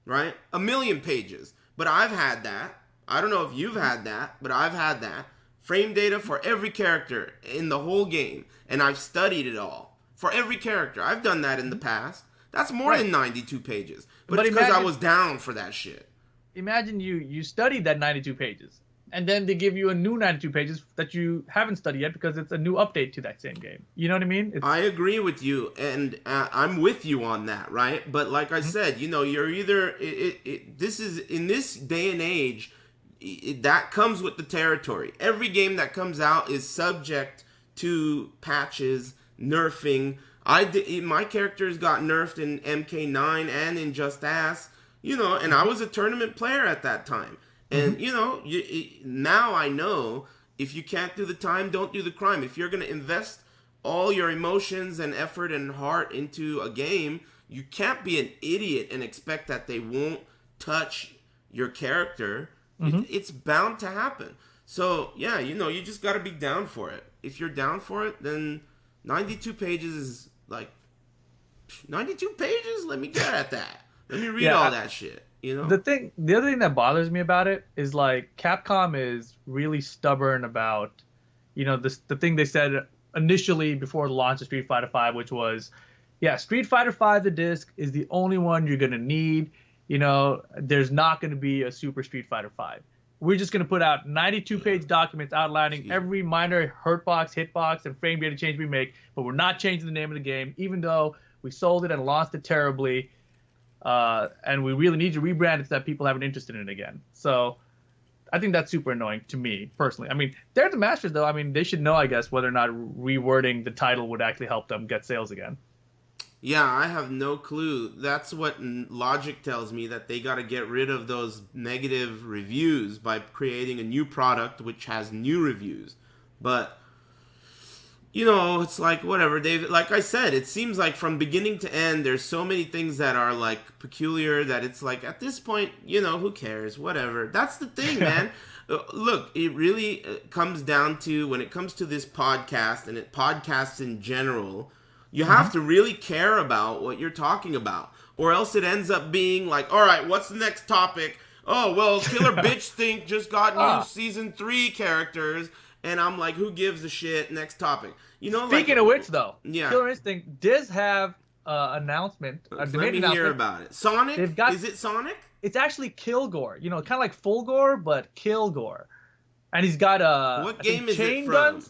Right? 1 million pages. But I've had that. I don't know if you've had that, but I've had that. Frame data for every character in the whole game. And I've studied it all. For every character. I've done that in the past. That's more than 92 pages. But it's because I was down for that shit. Imagine you studied that 92 pages. And then they give you a new 92 pages that you haven't studied yet because it's a new update to that same game. You know what I mean? I agree with you, and I'm with you on that, right? But like I said, you're either... this is, in this day and age, that comes with the territory. Every game that comes out is subject to patches, nerfing, My characters got nerfed in MK9 and in Just Ass, and I was a tournament player at that time. And, now I know if you can't do the time, don't do the crime. If you're going to invest all your emotions and effort and heart into a game, you can't be an idiot and expect that they won't touch your character. It's bound to happen. So, yeah, you just got to be down for it. If you're down for it, then 92 pages is like 92 pages? Let me get at that. Let me read all that shit, The other thing that bothers me about it is like Capcom is really stubborn about, the thing they said initially before the launch of Street Fighter V, which was, Street Fighter V, the disc, is the only one you're going to need. There's not going to be a Super Street Fighter V. We're just going to put out 92-page documents outlining every minor hurtbox, hitbox, and frame data change we make, but we're not changing the name of the game, even though we sold it and launched it terribly, and we really need to rebrand it so that people have an interest in it again. So I think that's super annoying to me, personally. I mean, they're the masters, though. I mean, they should know, I guess, whether or not rewording the title would actually help them get sales again. Yeah, I have no clue. That's what logic tells me, that they got to get rid of those negative reviews by creating a new product which has new reviews. But, it's like, whatever. Like I said, it seems like from beginning to end, there's so many things that are, like, peculiar that it's like, at this point, who cares? Whatever. That's the thing, man. Look, it really comes down to, when it comes to this podcast, and podcasts in general, you have to really care about what you're talking about, or else it ends up being like, all right, what's the next topic? Oh, well, Killer Bitch Think just got new Season 3 characters, and I'm like, who gives a shit? Next topic. Speaking of which, though, Killer Instinct does have an announcement. Let me hear about it. Sonic? Is it Sonic? It's actually Kilgore. Kind of like Fulgore, but Kilgore. And he's got what game is it from? Guns.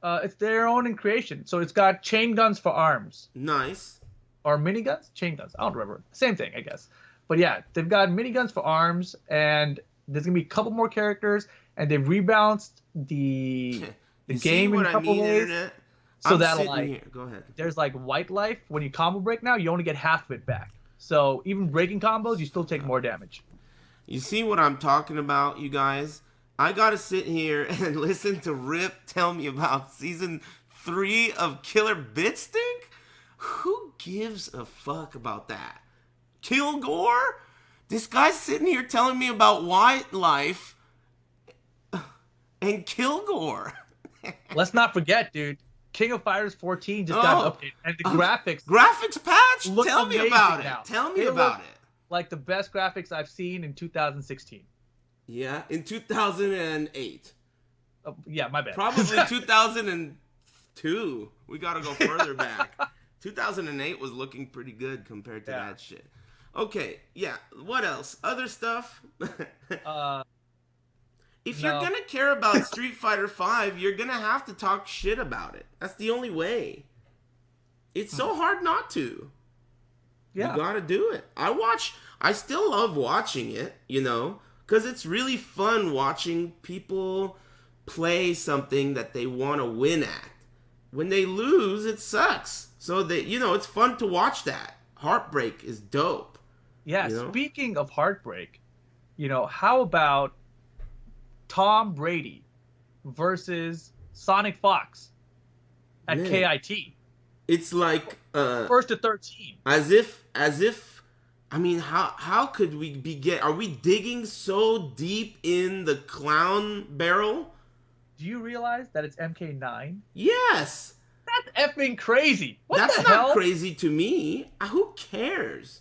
It's their own in creation. So it's got chain guns for arms. Nice. Or miniguns? Chain guns. I don't remember. Same thing, I guess. But yeah, they've got miniguns for arms, and there's going to be a couple more characters, and they've rebalanced the game in a couple ways. Internet? So that, like, here. Go ahead. There's like White Life. When you combo break now, you only get half of it back. So even breaking combos, you still take more damage. You see what I'm talking about, you guys? I gotta sit here and listen to Rip tell me about Season 3 of Killer Bitch Think? Who gives a fuck about that? Kilgore? This guy's sitting here telling me about White Life and Kilgore. Let's not forget, dude. King of Fighters 14 just got updated, and the graphics patch? Tell me about it. Now. Tell me about it. Like the best graphics I've seen in 2016. Yeah, in 2008. Yeah, my bad. Probably 2002. We gotta go further back. 2008 was looking pretty good compared to that shit. Okay, yeah. What else? Other stuff? If you're gonna care about Street Fighter V, you're gonna have to talk shit about it. That's the only way. It's so hard not to. Yeah. You gotta do it. I still love watching it, because it's really fun watching people play something that they want to win at. When they lose, it sucks. So that it's fun to watch that. Heartbreak is dope. Yeah, speaking of heartbreak, how about Tom Brady versus Sonic Fox at KIT? It's like first to 13. As if I mean, how could we are we digging so deep in the clown barrel? Do you realize that it's MK9? Yes. That's effing crazy. That's the not hell? Crazy to me. Who cares?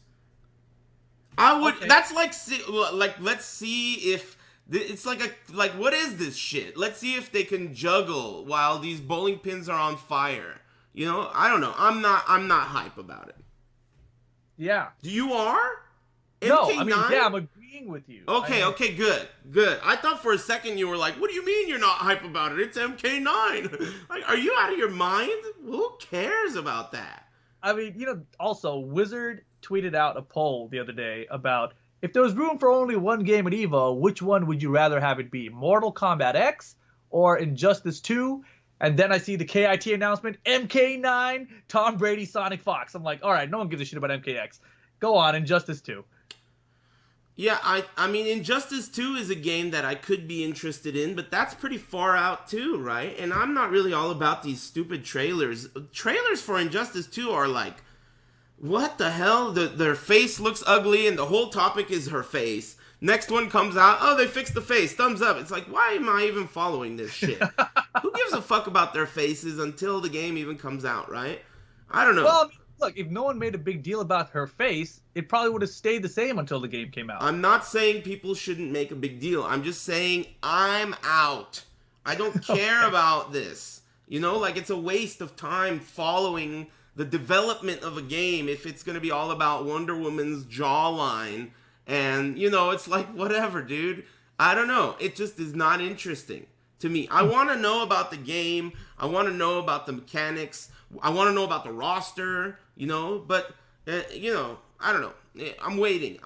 I would. Okay. That's like let's see if it's like what is this shit? Let's see if they can juggle while these bowling pins are on fire. I don't know. I'm not hype about it. Yeah. You are? No, MK9? I mean, yeah, I'm agreeing with you. Okay, good. I thought for a second you were like, what do you mean you're not hype about it? It's MK9. Like, are you out of your mind? Who cares about that? I mean, also, Wizard tweeted out a poll the other day about if there was room for only one game at EVO, which one would you rather have it be? Mortal Kombat X or Injustice 2? And then I see the KIT announcement, MK9, Tom Brady, Sonic Fox. I'm like, all right, no one gives a shit about MKX. Go on, Injustice 2. Yeah, I mean, Injustice 2 is a game that I could be interested in, but that's pretty far out too, right? And I'm not really all about these stupid trailers. Trailers for Injustice 2 are like, what the hell? Their face looks ugly and the whole topic is her face. Next one comes out, oh, they fixed the face, thumbs up. It's like, why am I even following this shit? Who gives a fuck about their faces until the game even comes out, right? I don't know. Well, I mean, look, if no one made a big deal about her face, it probably would have stayed the same until the game came out. I'm not saying people shouldn't make a big deal. I'm just saying I'm out. I don't care about this. You know, like it's a waste of time following the development of a game if it's going to be all about Wonder Woman's jawline. And, you know, it's like, whatever, dude. I don't know. It just is not interesting to me. I want to know about the game. I want to know about the mechanics. I want to know about the roster, you know. But, you know, I don't know. I'm waiting.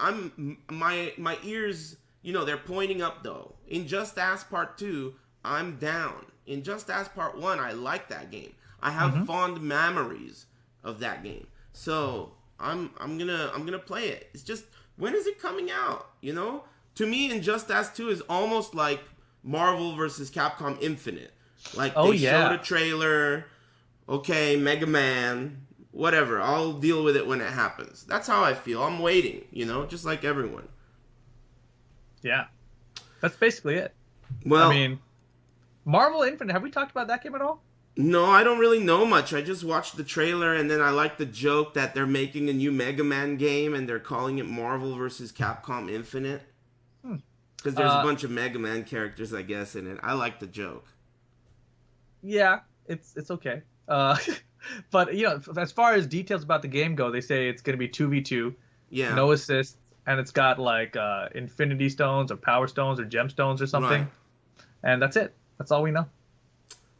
My ears, you know, they're pointing up, though. In Just Ask Part 2, I'm down. In Just Ask Part 1, I like that game. I have fond memories of that game. So, I'm gonna play it. It's just, when is it coming out? You know? To me, Injustice 2 is almost like Marvel versus Capcom Infinite. Like, they showed a trailer, okay, Mega Man, whatever. I'll deal with it when it happens. That's how I feel. I'm waiting, you know, just like everyone. Yeah. That's basically it. Well, I mean, Marvel Infinite, have we talked about that game at all? No, I don't really know much. I just watched the trailer, and then I like the joke that they're making a new Mega Man game, and they're calling it Marvel vs. Capcom Infinite. Because there's a bunch of Mega Man characters, I guess, in it. I like the joke. Yeah, it's okay. But, you know, as far as details about the game go, they say it's going to be 2v2. Yeah. No assists, and it's got, like, Infinity Stones or Power Stones or Gemstones or something. Right. And that's it. That's all we know.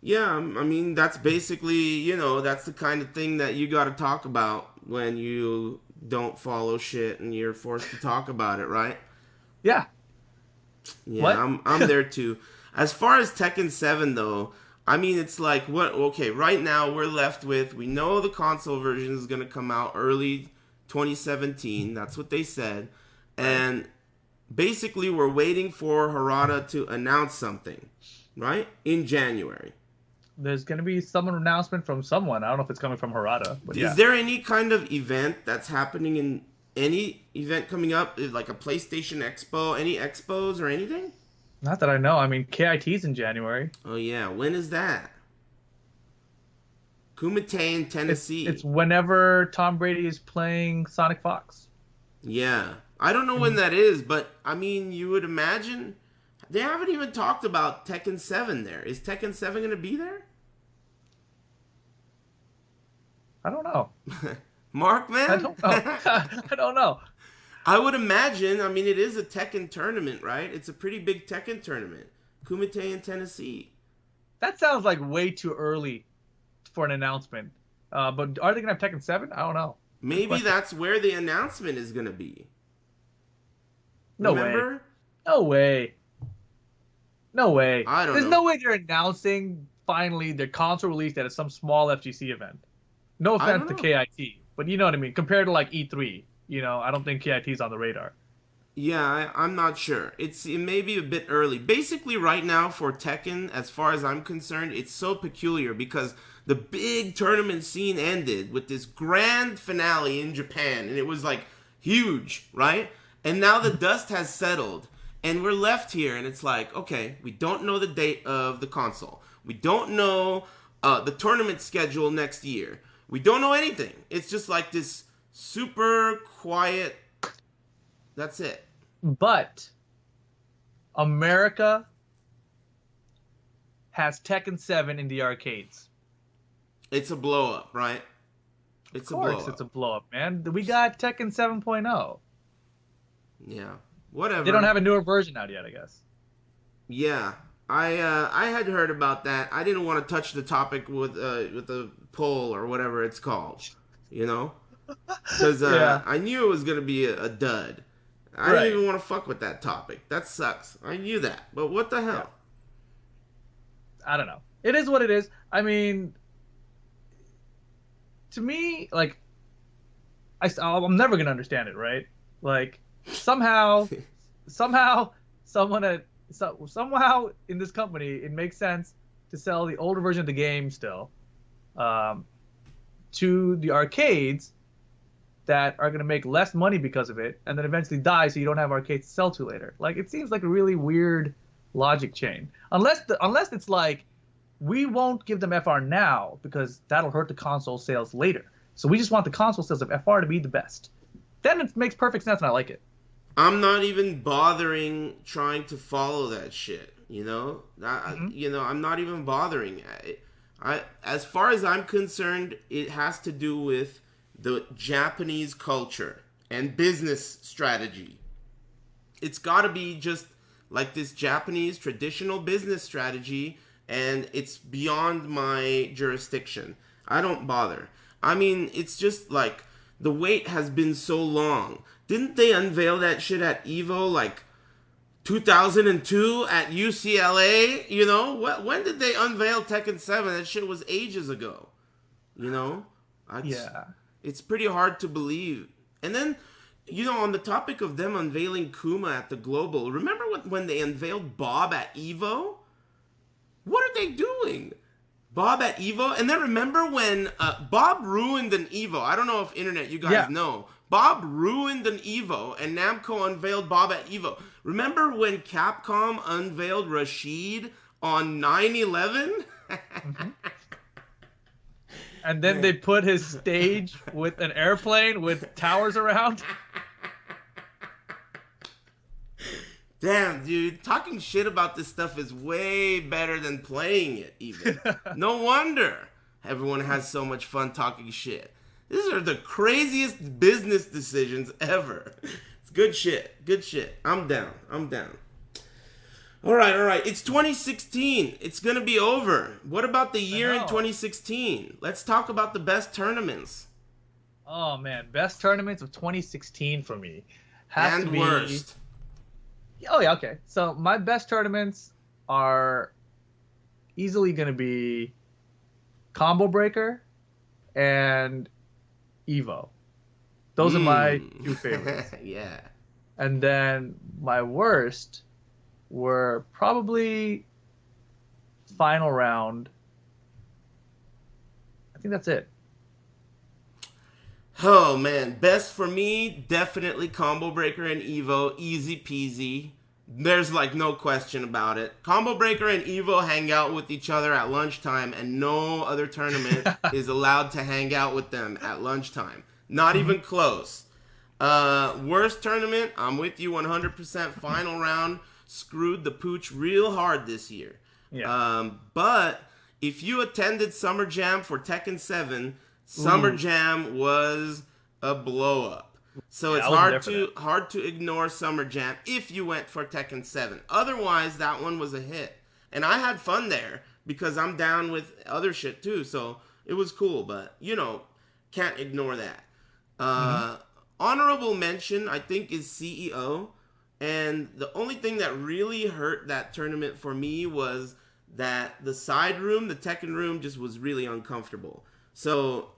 Yeah, I mean, that's basically, you know, that's the kind of thing that you got to talk about when you don't follow shit and you're forced to talk about it, right? Yeah. Yeah, what? I'm there too. As far as Tekken 7, though, I mean, it's like, what? Okay, right now we're left with, we know the console version is going to come out early 2017. That's what they said. And basically we're waiting for Harada to announce something, right? In January. There's going to be some announcement from someone. I don't know if it's coming from Harada. But Is there any kind of event that's happening in any event coming up? Like a PlayStation Expo? Any expos or anything? Not that I know. I mean, KIT's in January. Oh, yeah. When is that? Commentating, Tennessee. It's whenever Tom Brady is playing Sonic Fox. Yeah. I don't know when that is, but, I mean, you would imagine... They haven't even talked about Tekken 7 there. Is Tekken 7 going to be there? I don't know. Mark, man? I don't know. I don't know. I would imagine, I mean, it is a Tekken tournament, right? It's a pretty big Tekken tournament. Kumite in Tennessee. That sounds like way too early for an announcement. But are they going to have Tekken 7? I don't know. Maybe that's where the announcement is going to be. No way. No way. No way. I don't know. There's no way they're announcing finally their console release at some small FGC event. No offense to KIT, but you know what I mean. Compared to like E3, you know, I don't think KIT's on the radar. Yeah, I'm not sure. It may be a bit early. Basically, right now for Tekken, as far as I'm concerned, it's so peculiar because the big tournament scene ended with this grand finale in Japan, and it was like huge, right? And now the dust has settled. And we're left here, and it's like, okay, we don't know the date of the console. We don't know the tournament schedule next year. We don't know anything. It's just like this super quiet, that's it. But America has Tekken 7 in the arcades. It's a blow-up, right? It's a blow-up. Of course it's a blow-up, man. We got Tekken 7.0. Yeah. Whatever. They don't have a newer version out yet, I guess. Yeah, I had heard about that. I didn't want to touch the topic with the poll or whatever it's called, you know, because I knew it was gonna be a dud. I didn't even want to fuck with that topic. That sucks. I knew that, but what the hell? I don't know. It is what it is. I mean, to me, like, I'm never gonna understand it, right? Like, somehow, somehow, someone somehow in this company, it makes sense to sell the older version of the game still, um, to the arcades that are gonna make less money because of it, and then eventually die, so you don't have arcades to sell to later. Like, it seems like a really weird logic chain. Unless it's like, we won't give them FR now because that'll hurt the console sales later. So we just want the console sales of FR to be the best. Then it makes perfect sense and I like it. I'm not even bothering trying to follow that shit. I'm not even bothering. As far as I'm concerned, it has to do with the Japanese culture and business strategy. It's got to be just like this Japanese traditional business strategy, and it's beyond my jurisdiction. I don't bother. I mean, it's just like the wait has been so long. Didn't they unveil that shit at EVO like 2002 at UCLA? When did they unveil Tekken 7? That shit was ages ago. Yeah. It's pretty hard to believe. And then, on the topic of them unveiling Kuma at the Global, remember when they unveiled Bob at EVO? What are they doing? Bob at EVO? And then remember when Bob ruined an EVO? I don't know if internet you guys know. Bob ruined an EVO and Namco unveiled Bob at EVO. Remember when Capcom unveiled Rashid on 9/11? Mm-hmm. And then they put his stage with an airplane with towers around. Damn, dude, talking shit about this stuff is way better than playing it, even. No wonder everyone has so much fun talking shit. These are the craziest business decisions ever. It's good shit. Good shit. I'm down. All right. It's 2016. It's going to be over. What about the year in 2016? Let's talk about the best tournaments. Oh, man. Best tournaments of 2016 for me. And worst. Oh, yeah, okay. So my best tournaments are easily going to be Combo Breaker and Evo. Those are my two favorites. Yeah. And then my worst were probably Final Round. I think that's it. Oh, man. Best for me, definitely Combo Breaker and Evo. Easy peasy. There's like no question about it. Combo Breaker and Evo hang out with each other at lunchtime, and no other tournament is allowed to hang out with them at lunchtime. Not even close. Worst tournament, I'm with you 100%. Final Round screwed the pooch real hard this year. Yeah. But if you attended Summer Jam for Tekken 7, Summer Jam was a blow up. So it's hard to ignore Summer Jam if you went for Tekken 7. Otherwise, that one was a hit. And I had fun there because I'm down with other shit too. So it was cool, but can't ignore that. Honorable mention, I think, is CEO. And the only thing that really hurt that tournament for me was that the side room, the Tekken room, just was really uncomfortable. So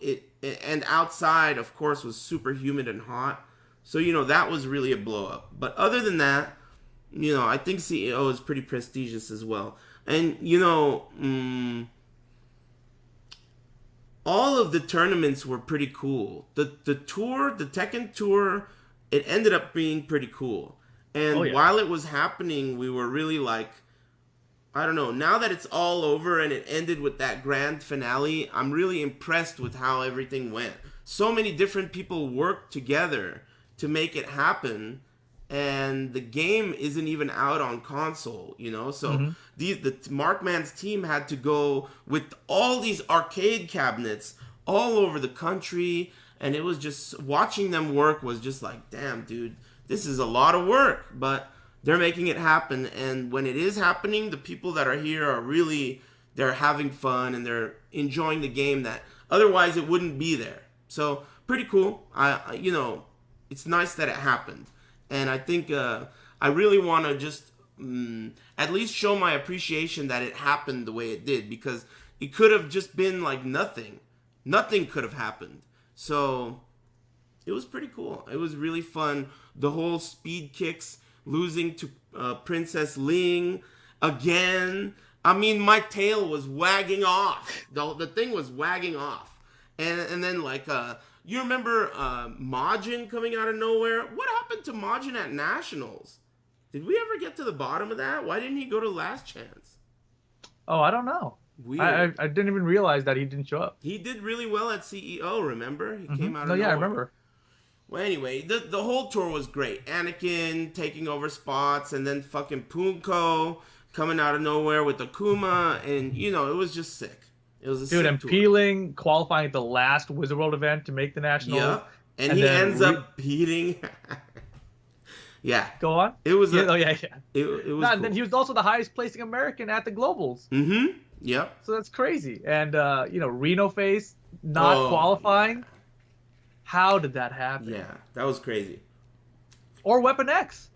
and outside, of course, was super humid and hot. So, that was really a blow up. But other than that, I think CEO is pretty prestigious as well. And, all of the tournaments were pretty cool. The Tekken tour, it ended up being pretty cool. And while it was happening, we were really like, I don't know, now that it's all over and it ended with that grand finale, I'm really impressed with how everything went. So many different people worked together to make it happen, and the game isn't even out on console, So the Markman's team had to go with all these arcade cabinets all over the country, and it was just, watching them work was just like, damn, dude, this is a lot of work, but they're making it happen, and when it is happening, the people that are here are really, they're having fun, and they're enjoying the game that otherwise it wouldn't be there. So, pretty cool. It's nice that it happened. And I think I really want to just at least show my appreciation that it happened the way it did, because it could have just been like nothing. Nothing could have happened. So it was pretty cool. It was really fun. The whole speed kicks, losing to Princess Ling again. I mean, my tail was wagging off. The thing was wagging off. And then like, you remember Majin coming out of nowhere? What happened to Majin at Nationals? Did we ever get to the bottom of that? Why didn't he go to Last Chance? Oh, I don't know. Weird. I didn't even realize that he didn't show up. He did really well at CEO, remember? He came out of nowhere. nowhere. I remember. Well, anyway, the whole tour was great. Anakin taking over spots, and then fucking Punko coming out of nowhere with Akuma, and, you know, it was just sick. It was a sick and tour. Peeling qualifying at the last Wizard World event to make the Nationals. Yep. And he ends up beating... Yeah. Go on. It was It was cool. And then he was also the highest placing American at the Globals. Mm-hmm. Yep. So that's crazy. And Reno Face not qualifying. How did that happen? Yeah, that was crazy. Or Weapon X.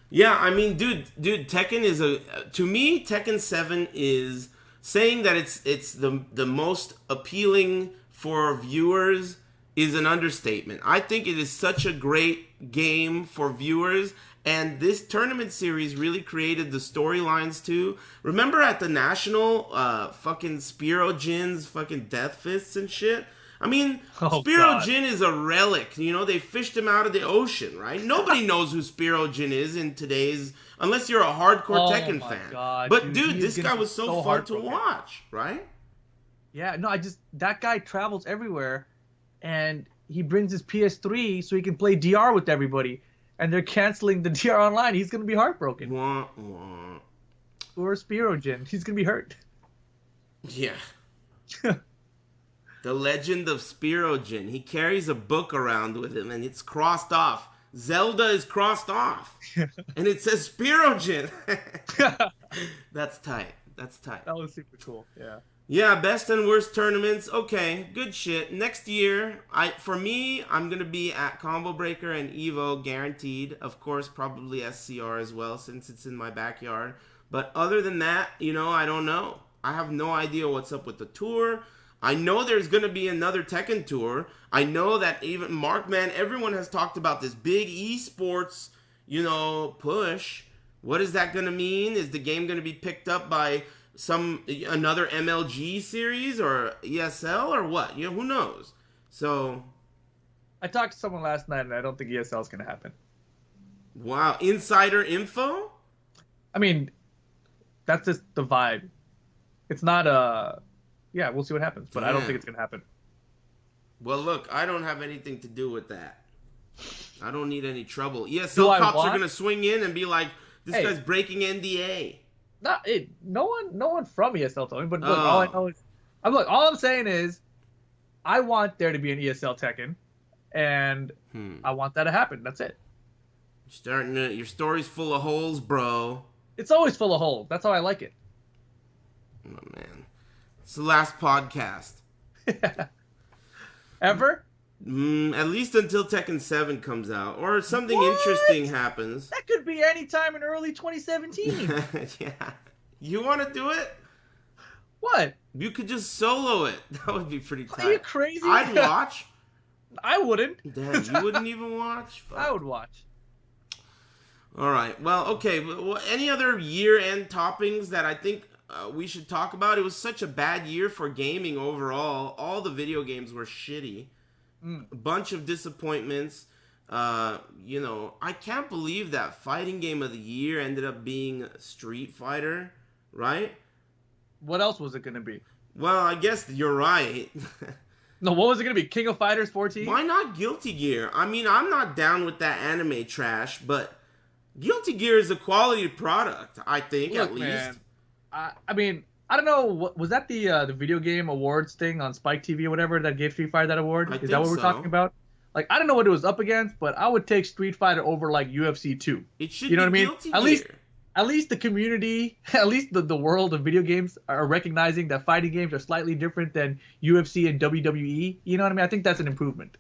Yeah, I mean, dude, Tekken is to me, Tekken 7 is saying that it's the most appealing for viewers is an understatement. I think it is such a great game for viewers, and this tournament series really created the storylines too. Remember at the National, fucking Spiro Jin's fucking death fists and shit? I mean, Spiro Jin is a relic. You know, they fished him out of the ocean, right? Nobody knows who Spiro Jin is in today's, unless you're a hardcore Tekken fan. God, but dude, this guy was so fun to watch, right? Yeah, no, that guy travels everywhere, and he brings his PS3 so he can play DR with everybody, and they're canceling the DR online. He's gonna be heartbroken. Wah, wah. Or Spiro Jin, he's gonna be hurt. Yeah. The Legend of Spiro Jin. He carries a book around with him, and it's crossed off. Zelda is crossed off, and it says Spiro Jin. That's tight. That's tight. That was super cool. Yeah. Yeah, best and worst tournaments. Okay, good shit. Next year, I'm gonna be at Combo Breaker and Evo guaranteed. Of course, probably SCR as well, since it's in my backyard. But other than that, I don't know. I have no idea what's up with the tour. I know there's going to be another Tekken tour. I know that even Markman, everyone has talked about this big esports, push. What is that going to mean? Is the game going to be picked up by another MLG series or ESL or what? Who knows? So I talked to someone last night, and I don't think ESL is going to happen. Wow, insider info? I mean, that's just the vibe. It's not yeah, we'll see what happens, but I don't think it's going to happen. Well, look, I don't have anything to do with that. I don't need any trouble. ESL cops are going to swing in and be like, this guy's breaking NDA. No one from ESL told me, but look, all I know is, all I'm saying is, I want there to be an ESL Tekken, and I want that to happen. That's it. Your story's full of holes, bro. It's always full of holes. That's how I like it. Oh, man. It's the last podcast. Ever? At least until Tekken 7 comes out. Or something interesting happens. That could be any time in early 2017. Yeah. You want to do it? What? You could just solo it. That would be pretty tight. Are you crazy? I'd watch. I wouldn't. Damn, you wouldn't even watch? Fuck. I would watch. All right. Well, okay. Well, any other year-end toppings that I think we should talk about? It was such a bad year for gaming overall. All the video games were shitty. A bunch of disappointments. I can't believe that fighting game of the year ended up being Street Fighter, right? What else was it going to be? Well, I guess you're right. No, what was it going to be? King of Fighters 14? Why not Guilty Gear? I mean, I'm not down with that anime trash, but Guilty Gear is a quality product, I think, Look, at least. Man, I mean, I don't know. Was that the video game awards thing on Spike TV or whatever that gave Street Fighter that award? Is that what we're talking about? Like, I don't know what it was up against, but I would take Street Fighter over like UFC 2. It should be Guilty Gear. At least the community, at least the world of video games are recognizing that fighting games are slightly different than UFC and WWE. You know what I mean? I think that's an improvement.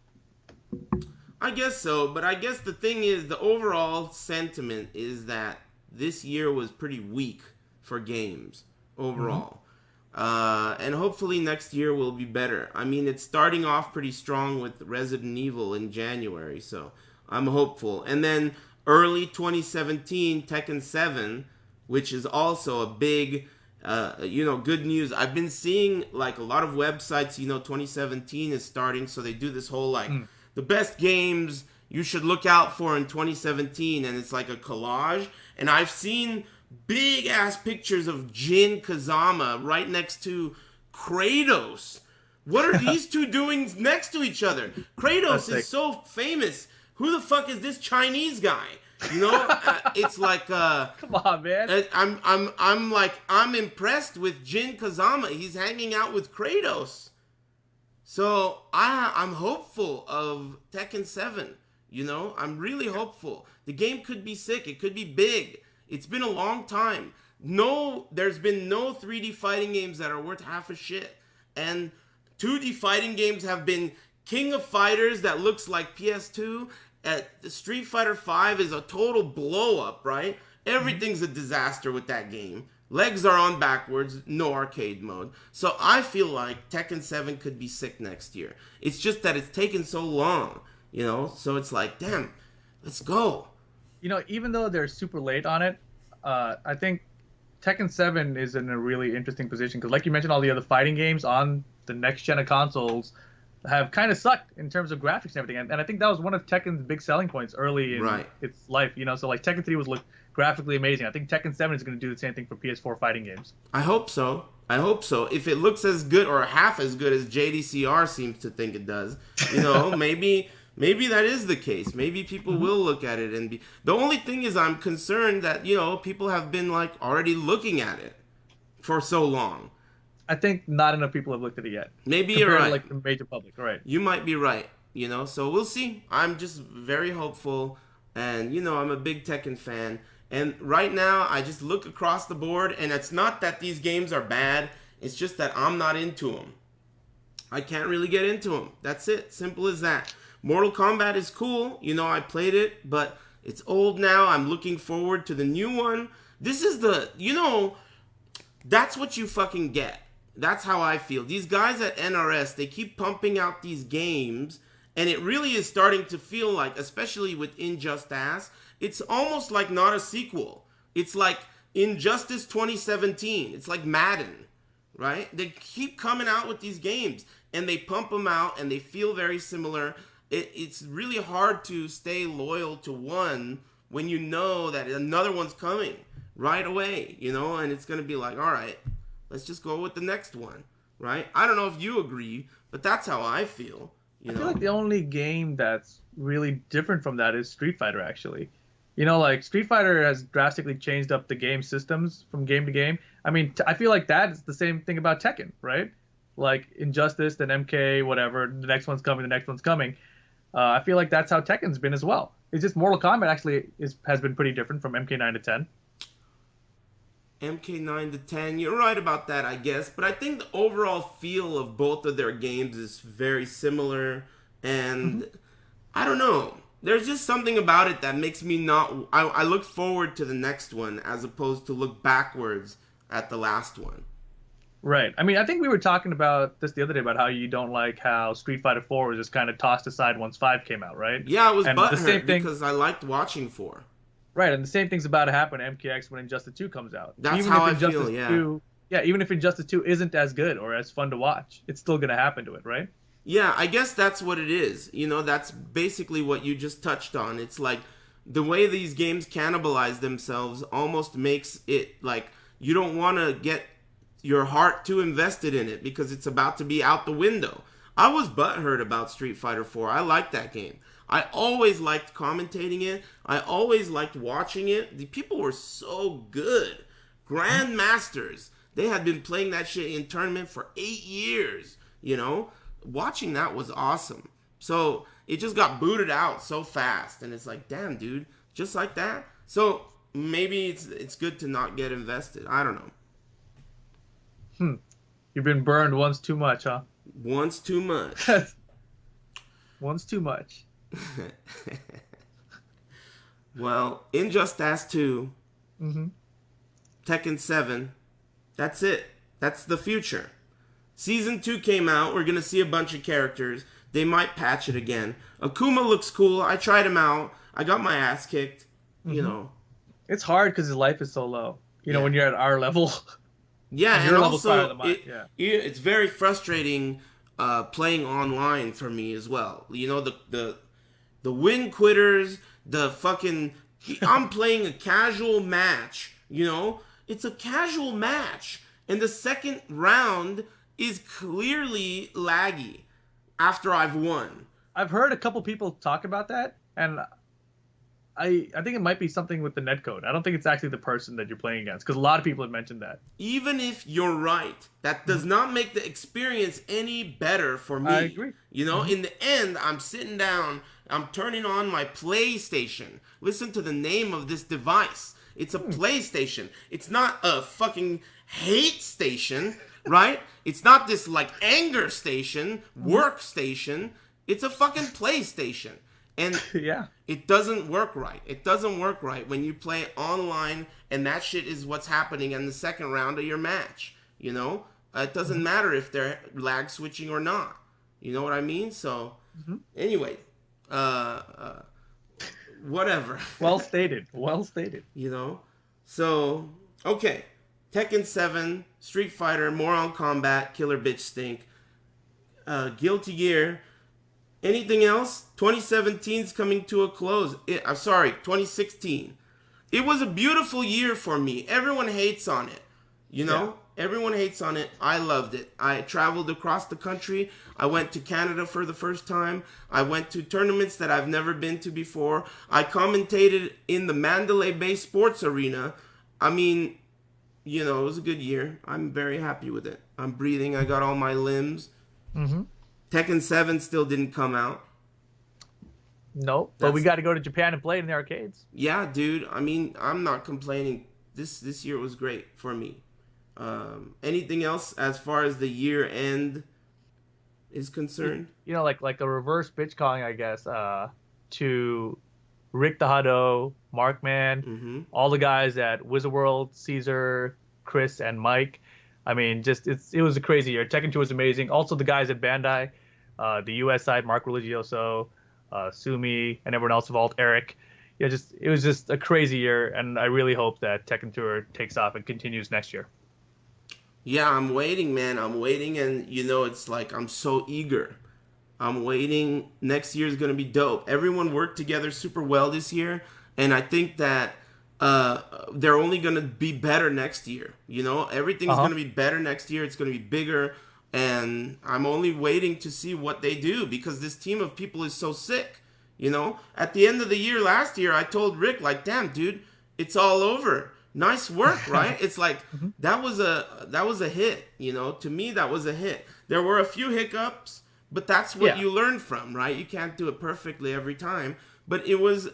I guess so, but I guess the thing is, the overall sentiment is that this year was pretty weak for games overall. And hopefully next year will be better. I mean, it's starting off pretty strong with Resident Evil in January, so I'm hopeful. And then early 2017, Tekken 7, which is also a big, good news. I've been seeing, like, a lot of websites, 2017 is starting, so they do this whole, like, the best games you should look out for in 2017, and it's like a collage. And I've seen big ass pictures of Jin Kazama right next to Kratos. What are these two doing next to each other? Kratos is so famous. Who the fuck is this Chinese guy? It's like come on, man. I'm impressed with Jin Kazama. He's hanging out with Kratos. So I'm hopeful of Tekken 7. I'm really hopeful. The game could be sick. It could be big. It's been a long time. There's been no 3D fighting games that are worth half a shit. And 2D fighting games have been King of Fighters that looks like PS2. Street Fighter V is a total blow up, right? Everything's a disaster with that game. Legs are on backwards, no arcade mode. So I feel like Tekken 7 could be sick next year. It's just that it's taken so long, So it's like, damn, let's go. Even though they're super late on it, I think Tekken 7 is in a really interesting position because, like you mentioned, all the other fighting games on the next gen of consoles have kind of sucked in terms of graphics and everything. And I think that was one of Tekken's big selling points early in its life. So like Tekken 3 was graphically amazing. I think Tekken 7 is going to do the same thing for PS4 fighting games. I hope so. If it looks as good or half as good as JDCR seems to think it does, maybe that is the case. Maybe people will look at it and be... The only thing is I'm concerned that, people have been like already looking at it for so long. I think not enough people have looked at it yet. Maybe you're right. To, like, the major public, right? You might be right, So we'll see. I'm just very hopeful, and I'm a big Tekken fan. And right now, I just look across the board, and it's not that these games are bad. It's just that I'm not into them. I can't really get into them. That's it. Simple as that. Mortal Kombat is cool. I played it, but it's old now. I'm looking forward to the new one. This is that's what you fucking get. That's how I feel. These guys at NRS, they keep pumping out these games, and it really is starting to feel like, especially with Injustice, it's almost like not a sequel. It's like Injustice 2017. It's like Madden, right? They keep coming out with these games, and they pump them out, and they feel very similar. It's really hard to stay loyal to one when you know that another one's coming right away, and it's going to be like, all right, let's just go with the next one, right? I don't know if you agree, but that's how I feel. I feel like the only game that's really different from that is Street Fighter, actually. Like Street Fighter has drastically changed up the game systems from game to game. I mean, I feel like that is the same thing about Tekken, right? Like Injustice, then MK, whatever. The next one's coming, the next one's coming. I feel like that's how Tekken's been as well. It's just Mortal Kombat actually has been pretty different from MK9 to 10. MK9 to 10, you're right about that, I guess. But I think the overall feel of both of their games is very similar. And I don't know. There's just something about it that makes me not... I look forward to the next one as opposed to look backwards at the last one. Right. I mean, I think we were talking about this the other day about how you don't like how Street Fighter 4 was just kind of tossed aside once 5 came out, right? Yeah, I was butthurt because I liked watching 4. Right, and the same thing's about to happen to MKX when Injustice 2 comes out. That's even how I feel, yeah. 2, even if Injustice 2 isn't as good or as fun to watch, it's still going to happen to it, right? Yeah, I guess that's what it is. That's basically what you just touched on. It's like the way these games cannibalize themselves almost makes it like you don't want to get your heart too invested in it because it's about to be out the window. I was butthurt about Street Fighter 4. I liked that game. I always liked commentating it. I always liked watching it. The people were so good. Grandmasters. They had been playing that shit in tournament for 8 years. Watching that was awesome. So it just got booted out so fast. And it's like, damn, dude, just like that? So maybe it's good to not get invested. I don't know. You've been burned once too much, huh? Once too much. Once too much. Well, Injustice 2, Mm-hmm. Tekken 7, that's it. That's the future. Season 2 came out. We're going to see a bunch of characters. They might patch it again. Akuma looks cool. I tried him out. I got my ass kicked. You know. It's hard because his life is so low. You know, Yeah. when you're at our level. Yeah, and your level's higher also than mine. Yeah. it's very frustrating playing online for me as well. You know, the win quitters, the fucking I'm playing a casual match, you know? It's a casual match, and the second round is clearly laggy after I've won. I've heard a couple people talk about that, and I think it might be something with the netcode. I don't think it's actually the person that you're playing against, because a lot of people have mentioned that. Even if you're right, that does not make the experience any better for me. I agree. You know, in the end, I'm sitting down, I'm turning on my PlayStation. Listen to the name of this device. It's a PlayStation. It's not a fucking hate station, right? It's not this like anger station, work station. It's a fucking PlayStation. And Yeah. it doesn't work right. It doesn't work right when you play online and that shit is what's happening in the second round of your match. You know? It doesn't matter if they're lag switching or not. You know what I mean? So, anyway, whatever. Well stated. Well stated. You know? So, okay. Tekken 7, Street Fighter, Mortal Kombat, Killer Bitch Stink, Guilty Gear. Anything else? 2017's coming to a close. I'm sorry, 2016. It was a beautiful year for me. Everyone hates on it. You know? Yeah. Everyone hates on it. I loved it. I traveled across the country. I went to Canada for the first time. I went to tournaments that I've never been to before. I commentated in the Mandalay Bay Sports Arena. I mean, you know, it was a good year. I'm very happy with it. I'm breathing. I got all my limbs. Mm-hmm. Tekken 7 still didn't come out. Nope. But we got to go to Japan and play it in the arcades. Yeah, dude. I mean, I'm not complaining. This year was great for me. Anything else as far as the year end is concerned? You know, like a reverse bitch calling, I guess, to Rickstah, Markman, all the guys at Wizard World, Caesar, Chris, and Mike. I mean, it was a crazy year. Tekken 2 was amazing. Also, the guys at Bandai, the US side, Mark Religioso, Sumi, and everyone else involved, Eric. Yeah, it was just a crazy year, and I really hope that Tekken Tour takes off and continues next year. Yeah, I'm waiting, man. I'm waiting, and you know, it's like I'm so eager. I'm waiting. Next year is going to be dope. Everyone worked together super well this year, and I think that they're only going to be better next year. You know, everything's going to be better next year. It's going to be bigger, and I'm only waiting to see what they do because this team of people is so sick. You know, at the end of the year last year, I told Rick, like, damn, dude, it's all over. Nice work, right? It's like that was a hit. You know, to me, that was a hit. There were a few hiccups, but that's what you learn from, right? You can't do it perfectly every time, but it was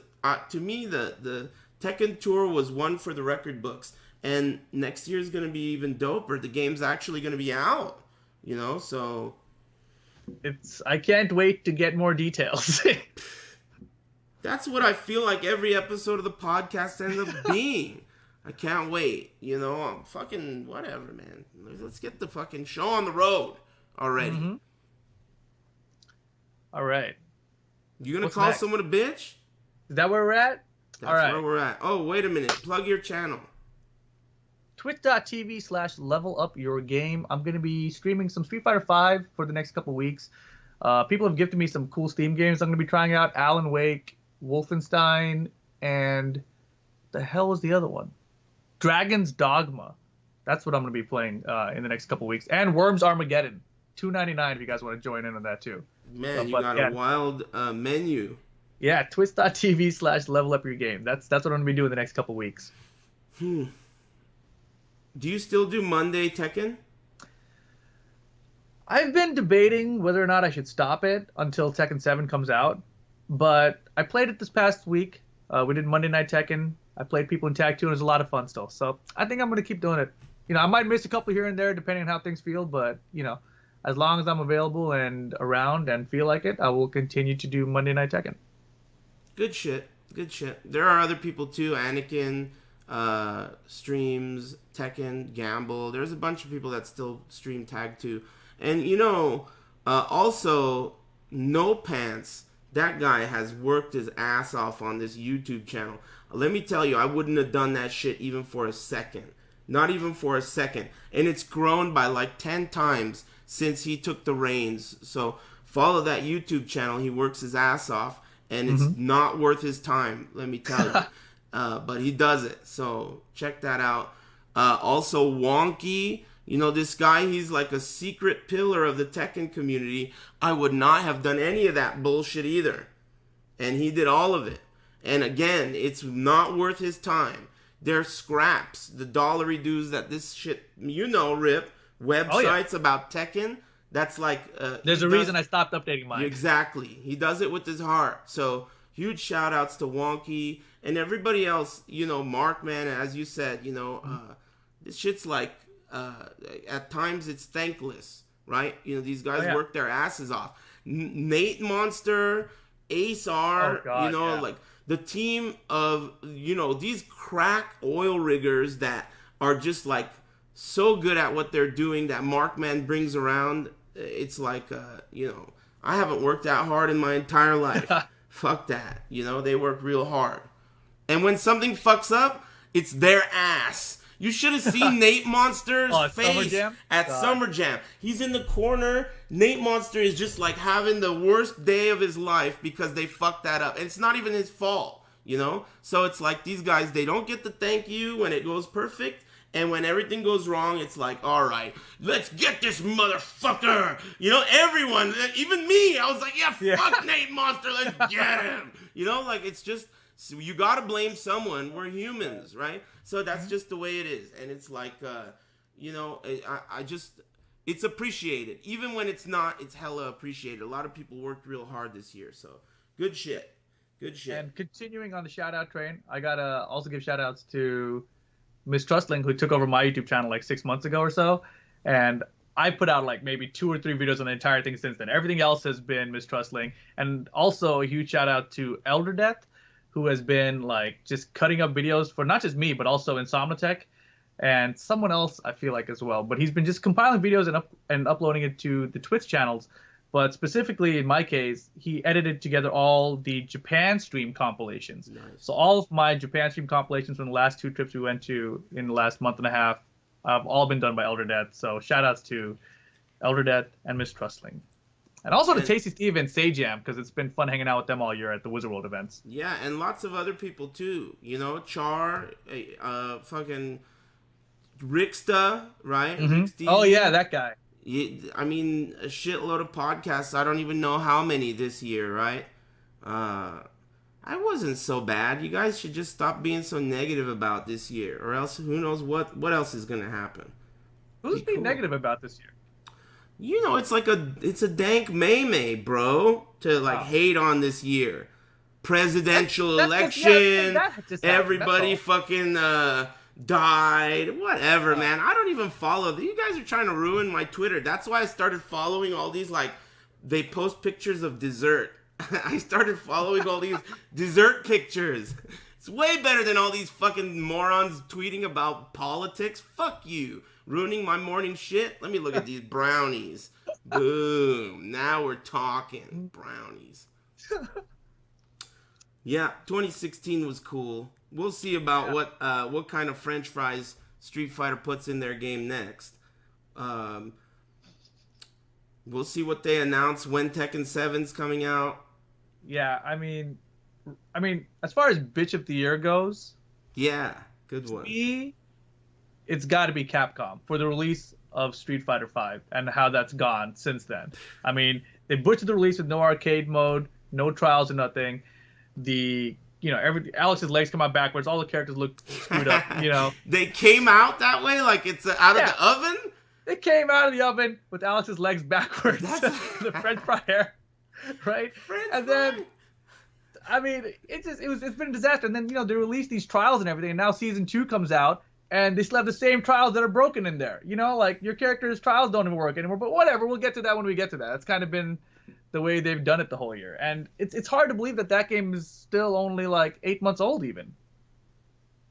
to me the Tekken Tour was one for the record books, and next year is going to be even doper. The game's actually going to be out, you know. So I can't wait to get more details. That's what I feel like every episode of the podcast ends up being. I can't wait. You know, I'm fucking whatever, man. Let's get the fucking show on the road already. All right. You gonna call someone a bitch? Is that where we're at? That's where we're at. Oh, wait a minute. Plug your channel. Twitch.tv/levelupyourgame. I'm going to be streaming some Street Fighter 5 for the next couple weeks. People have gifted me some cool Steam games I'm going to be trying out. Alan Wake, Wolfenstein, and the hell was the other one? Dragon's Dogma. That's what I'm going to be playing in the next couple weeks. And Worms Armageddon. $2.99 if you guys want to join in on that too. Man, you got a wild menu. Yeah, twitch.tv/levelupyourgame. That's what I'm going to be doing the next couple weeks. Do you still do Monday Tekken? I've been debating whether or not I should stop it until Tekken 7 comes out. But I played it this past week. We did Monday Night Tekken. I played people in Tag 2, and it was a lot of fun still. So I think I'm going to keep doing it. You know, I might miss a couple here and there depending on how things feel. But, you know, as long as I'm available and around and feel like it, I will continue to do Monday Night Tekken. Good shit. Good shit. There are other people too. Anakin streams Tekken, Gamble. There's a bunch of people that still stream Tag 2. And also No Pants. That guy has worked his ass off on this YouTube channel. Let me tell you, I wouldn't have done that shit even for a second. Not even for a second. And it's grown by like 10 times since he took the reins. So follow that YouTube channel. He works his ass off. And it's not worth his time, let me tell you. But he does it. So check that out. Also, Wonky. This guy, he's like a secret pillar of the Tekken community. I would not have done any of that bullshit either. And he did all of it. And again, it's not worth his time. They're scraps. The dollary dues that this shit, Rip, websites about Tekken, that's like... There's a reason I stopped updating mine. Exactly. He does it with his heart. So, huge shout outs to Wonky and everybody else. Mark, man, as you said, this shit's like... at times it's thankless, right? These guys work their asses off. Nate Monster, Ace R, like the team of, these crack oil riggers that are just like so good at what they're doing that Markman brings around. It's like, I haven't worked that hard in my entire life. Fuck that. They work real hard. And when something fucks up, it's their ass. You should have seen Nate Monster's face at Summer Jam. He's in the corner. Nate Monster is just like having the worst day of his life because they fucked that up. And it's not even his fault, So it's like these guys, they don't get the thank you when it goes perfect. And when everything goes wrong, it's like, all right, let's get this motherfucker. Everyone, even me, I was like, fuck Nate Monster, let's get him. It's just... So you gotta blame someone. We're humans, right? So that's just the way it is. And it's like, it's appreciated. Even when it's not, it's hella appreciated. A lot of people worked real hard this year. So good shit. Good shit. And continuing on the shout out train, I gotta also give shout outs to Miss Trustling, who took over my YouTube channel like 6 months ago or so. And I put out like maybe 2 or 3 videos on the entire thing since then. Everything else has been Miss Trustling. And also a huge shout out to Elder Death, who has been like just cutting up videos for not just me, but also Insomnitech and someone else I feel like as well. But he's been just compiling videos and uploading it to the Twitch channels. But specifically in my case, he edited together all the Japan stream compilations. Nice. So all of my Japan stream compilations from the last 2 trips we went to in the last month and a half have all been done by Elder Death. So shout outs to Elder Death and Miss Trustling. And also to Tasty Steve and Sajam, because it's been fun hanging out with them all year at the Wizard World events. Yeah, and lots of other people too. Char, fucking Rickstah, right? Mm-hmm. Oh yeah, that guy. I mean, a shitload of podcasts. I don't even know how many this year, right? I wasn't so bad. You guys should just stop being so negative about this year, or else who knows what else is gonna happen. Who's being negative about this year? It's a dank May, bro, to hate on this year. Presidential election, everybody fucking died, whatever, man. I don't even follow. You guys are trying to ruin my Twitter. That's why I started following all these, they post pictures of dessert. I started following all these dessert pictures. It's way better than all these fucking morons tweeting about politics. Fuck you. Ruining my morning shit. Let me look at these brownies. Boom. Now we're talking. Brownies. Yeah, 2016 was cool. We'll see about what kind of French fries Street Fighter puts in their game next. We'll see what they announce when Tekken 7's coming out. Yeah, I mean, as far as bitch of the year goes, yeah, good one. Me, it's got to be Capcom for the release of Street Fighter V and how that's gone since then. I mean, they butchered the release with no arcade mode, no trials or nothing. Alex's legs come out backwards. All the characters look screwed up. They came out that way, like it's out of the oven. It came out of the oven with Alex's legs backwards. The French fry hair, right? Then, I mean, it's been a disaster. And then they released these trials and everything, and now season 2 comes out, and they still have the same trials that are broken in there. Your character's trials don't even work anymore. But whatever, we'll get to that when we get to that. It's kind of been the way they've done it the whole year. And it's hard to believe that game is still only like 8 months old even.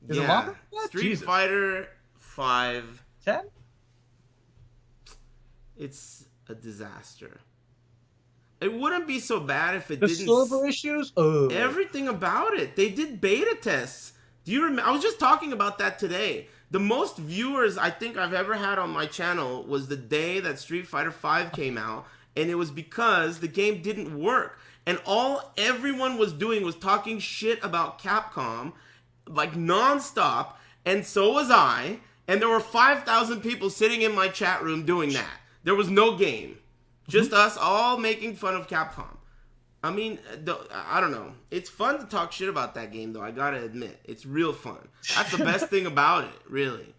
Is it longer? Street Fighter 5. 10? It's a disaster. It wouldn't be so bad if it the didn't. The server issues? Everything about it. They did beta tests. Do you remember? I was just talking about that today. The most viewers I think I've ever had on my channel was the day that Street Fighter 5 came out, and it was because the game didn't work. And all everyone was doing was talking shit about Capcom, like nonstop, and so was I. And there were 5,000 people sitting in my chat room doing that. There was no game. Just us all making fun of Capcom. I mean, I don't know. It's fun to talk shit about that game, though. I gotta admit, it's real fun. That's the best thing about it, really.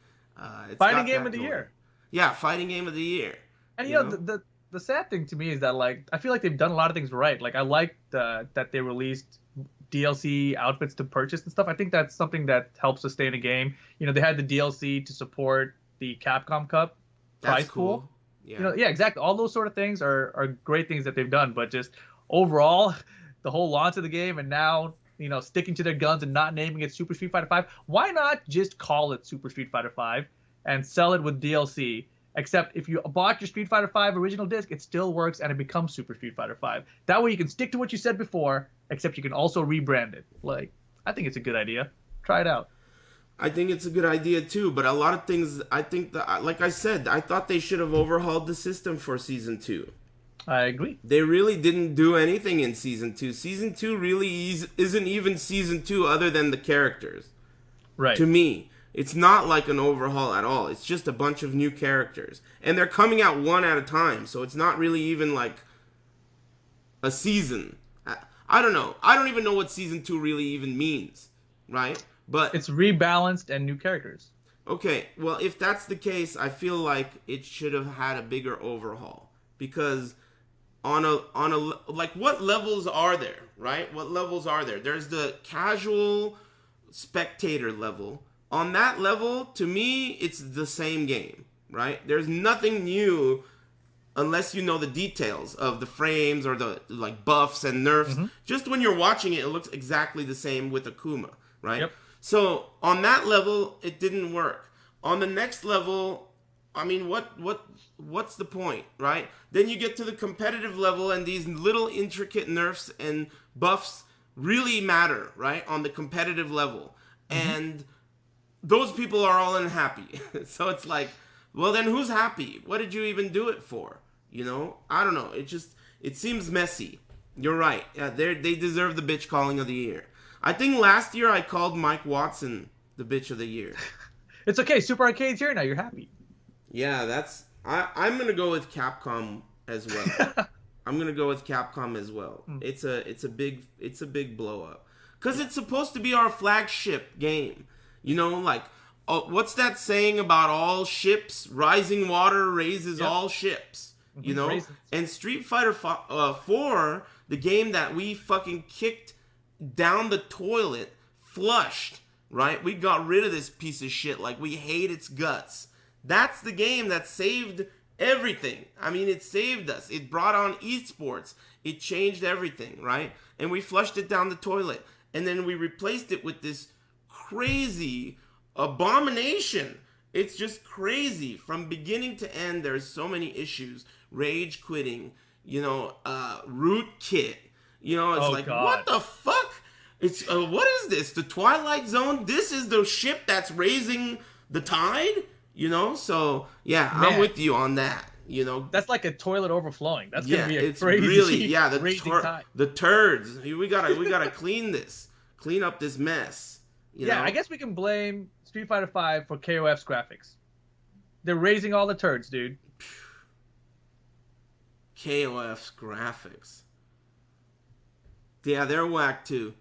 Fighting game of the year. Yeah, fighting game of the year. And you know, the sad thing to me is that like I feel like they've done a lot of things right. Like I like that they released DLC outfits to purchase and stuff. I think that's something that helps sustain a game. You know, they had the DLC to support the Capcom Cup prize pool. Yeah. You know, yeah, exactly. All those sort of things are great things that they've done, but just overall, the whole launch of the game and now, you know, sticking to their guns and not naming it Super Street Fighter 5. Why not just call it Super Street Fighter 5 and sell it with DLC? Except if you bought your Street Fighter 5 original disc, it still works and it becomes Super Street Fighter 5. That way you can stick to what you said before, except you can also rebrand it. Like, I think it's a good idea. Try it out. I think it's a good idea too, but a lot of things, I think that, like I said, I thought they should have overhauled the system for Season 2. I agree. They really didn't do anything in Season 2. Season 2 really isn't even Season 2 other than the characters. Right. To me. It's not like an overhaul at all. It's just a bunch of new characters. And they're coming out one at a time, so it's not really even like a season. I don't know. I don't even know what Season 2 really even means, right? But it's rebalanced and new characters. Okay, well, if that's the case, I feel like it should have had a bigger overhaul. Because on a like, what levels are there, right? What levels are there? There's the casual spectator level. On that level, to me, it's the same game, right? There's nothing new unless you know the details of the frames or the like buffs and nerfs. Mm-hmm. Just when you're watching it, it looks exactly the same with Akuma, right? Yep. So on that level, it didn't work. On the next level, I mean, what's the point, right? Then you get to the competitive level, and these little intricate nerfs and buffs really matter, right? On the competitive level, and those people are all unhappy. So it's like, well, then who's happy? What did you even do it for? You know, I don't know. It seems messy. You're right. Yeah, they deserve the bitch calling of the year. I think last year I called Mike Watson the bitch of the year. It's okay. Super Arcade's here now. You're happy. Yeah, I'm gonna go with Capcom as well. I'm gonna go with Capcom as well. It's a big blow up because it's supposed to be our flagship game. You know, like, what's that saying about all ships? Rising water raises all ships. You know? And Street Fighter 4, the game that we fucking kicked down the toilet, flushed, right? We got rid of this piece of shit. Like, we hate its guts. That's the game that saved everything. I mean, it saved us. It brought on esports. It changed everything, right? And we flushed it down the toilet. And then we replaced it with this crazy abomination. It's just crazy from beginning to end. There's so many issues. Rage quitting, you know, rootkit, you know, it's God. What the fuck? It's what is this? The Twilight Zone? This is the ship that's raising the tide, you know? So yeah, man, I'm with you on that. You know, that's like a toilet overflowing. That's gonna be a crazy, really, the turds. We gotta clean this. Clean up this mess. You know? I guess we can blame Street Fighter 5 for KOF's graphics. They're raising all the turds, dude. KOF's graphics. Yeah, they're whack too.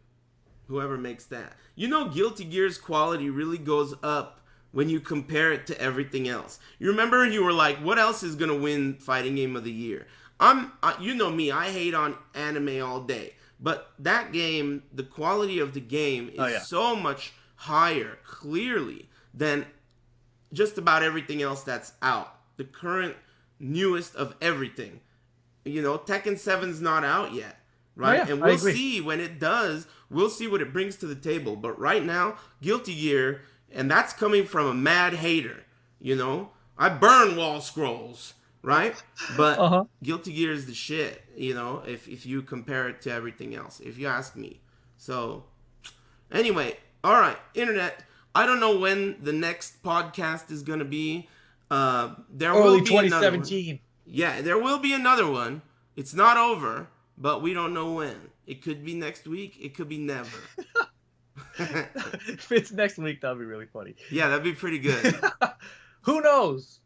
Whoever makes that. You know, Guilty Gear's quality really goes up when you compare it to everything else. You remember you were like, what else is gonna win Fighting Game of the Year? You know me, I hate on anime all day. But that game, the quality of the game is so much higher, clearly, than just about everything else that's out. The current newest of everything. Tekken 7's not out yet, Oh, right? yeah, And I we'll agree. see when it does. We'll see what it brings to the table. But right now, Guilty Gear, and that's coming from a mad hater, I burn wall scrolls, right? But Uh-huh. Guilty Gear is the shit, if you compare it to everything else, if you ask me. So, anyway, all right, Internet. I don't know when the next podcast is going to be. There Early will be another one. 2017. Yeah, there will be another one. It's not over, but we don't know when. It could be next week. It could be never. If it's next week, that'll be really funny. Yeah, that'd be pretty good. Who knows?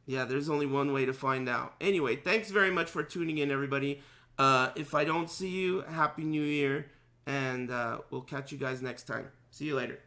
Yeah, there's only one way to find out. Anyway, thanks very much for tuning in, everybody. If I don't see you, Happy New Year, and we'll catch you guys next time. See you later.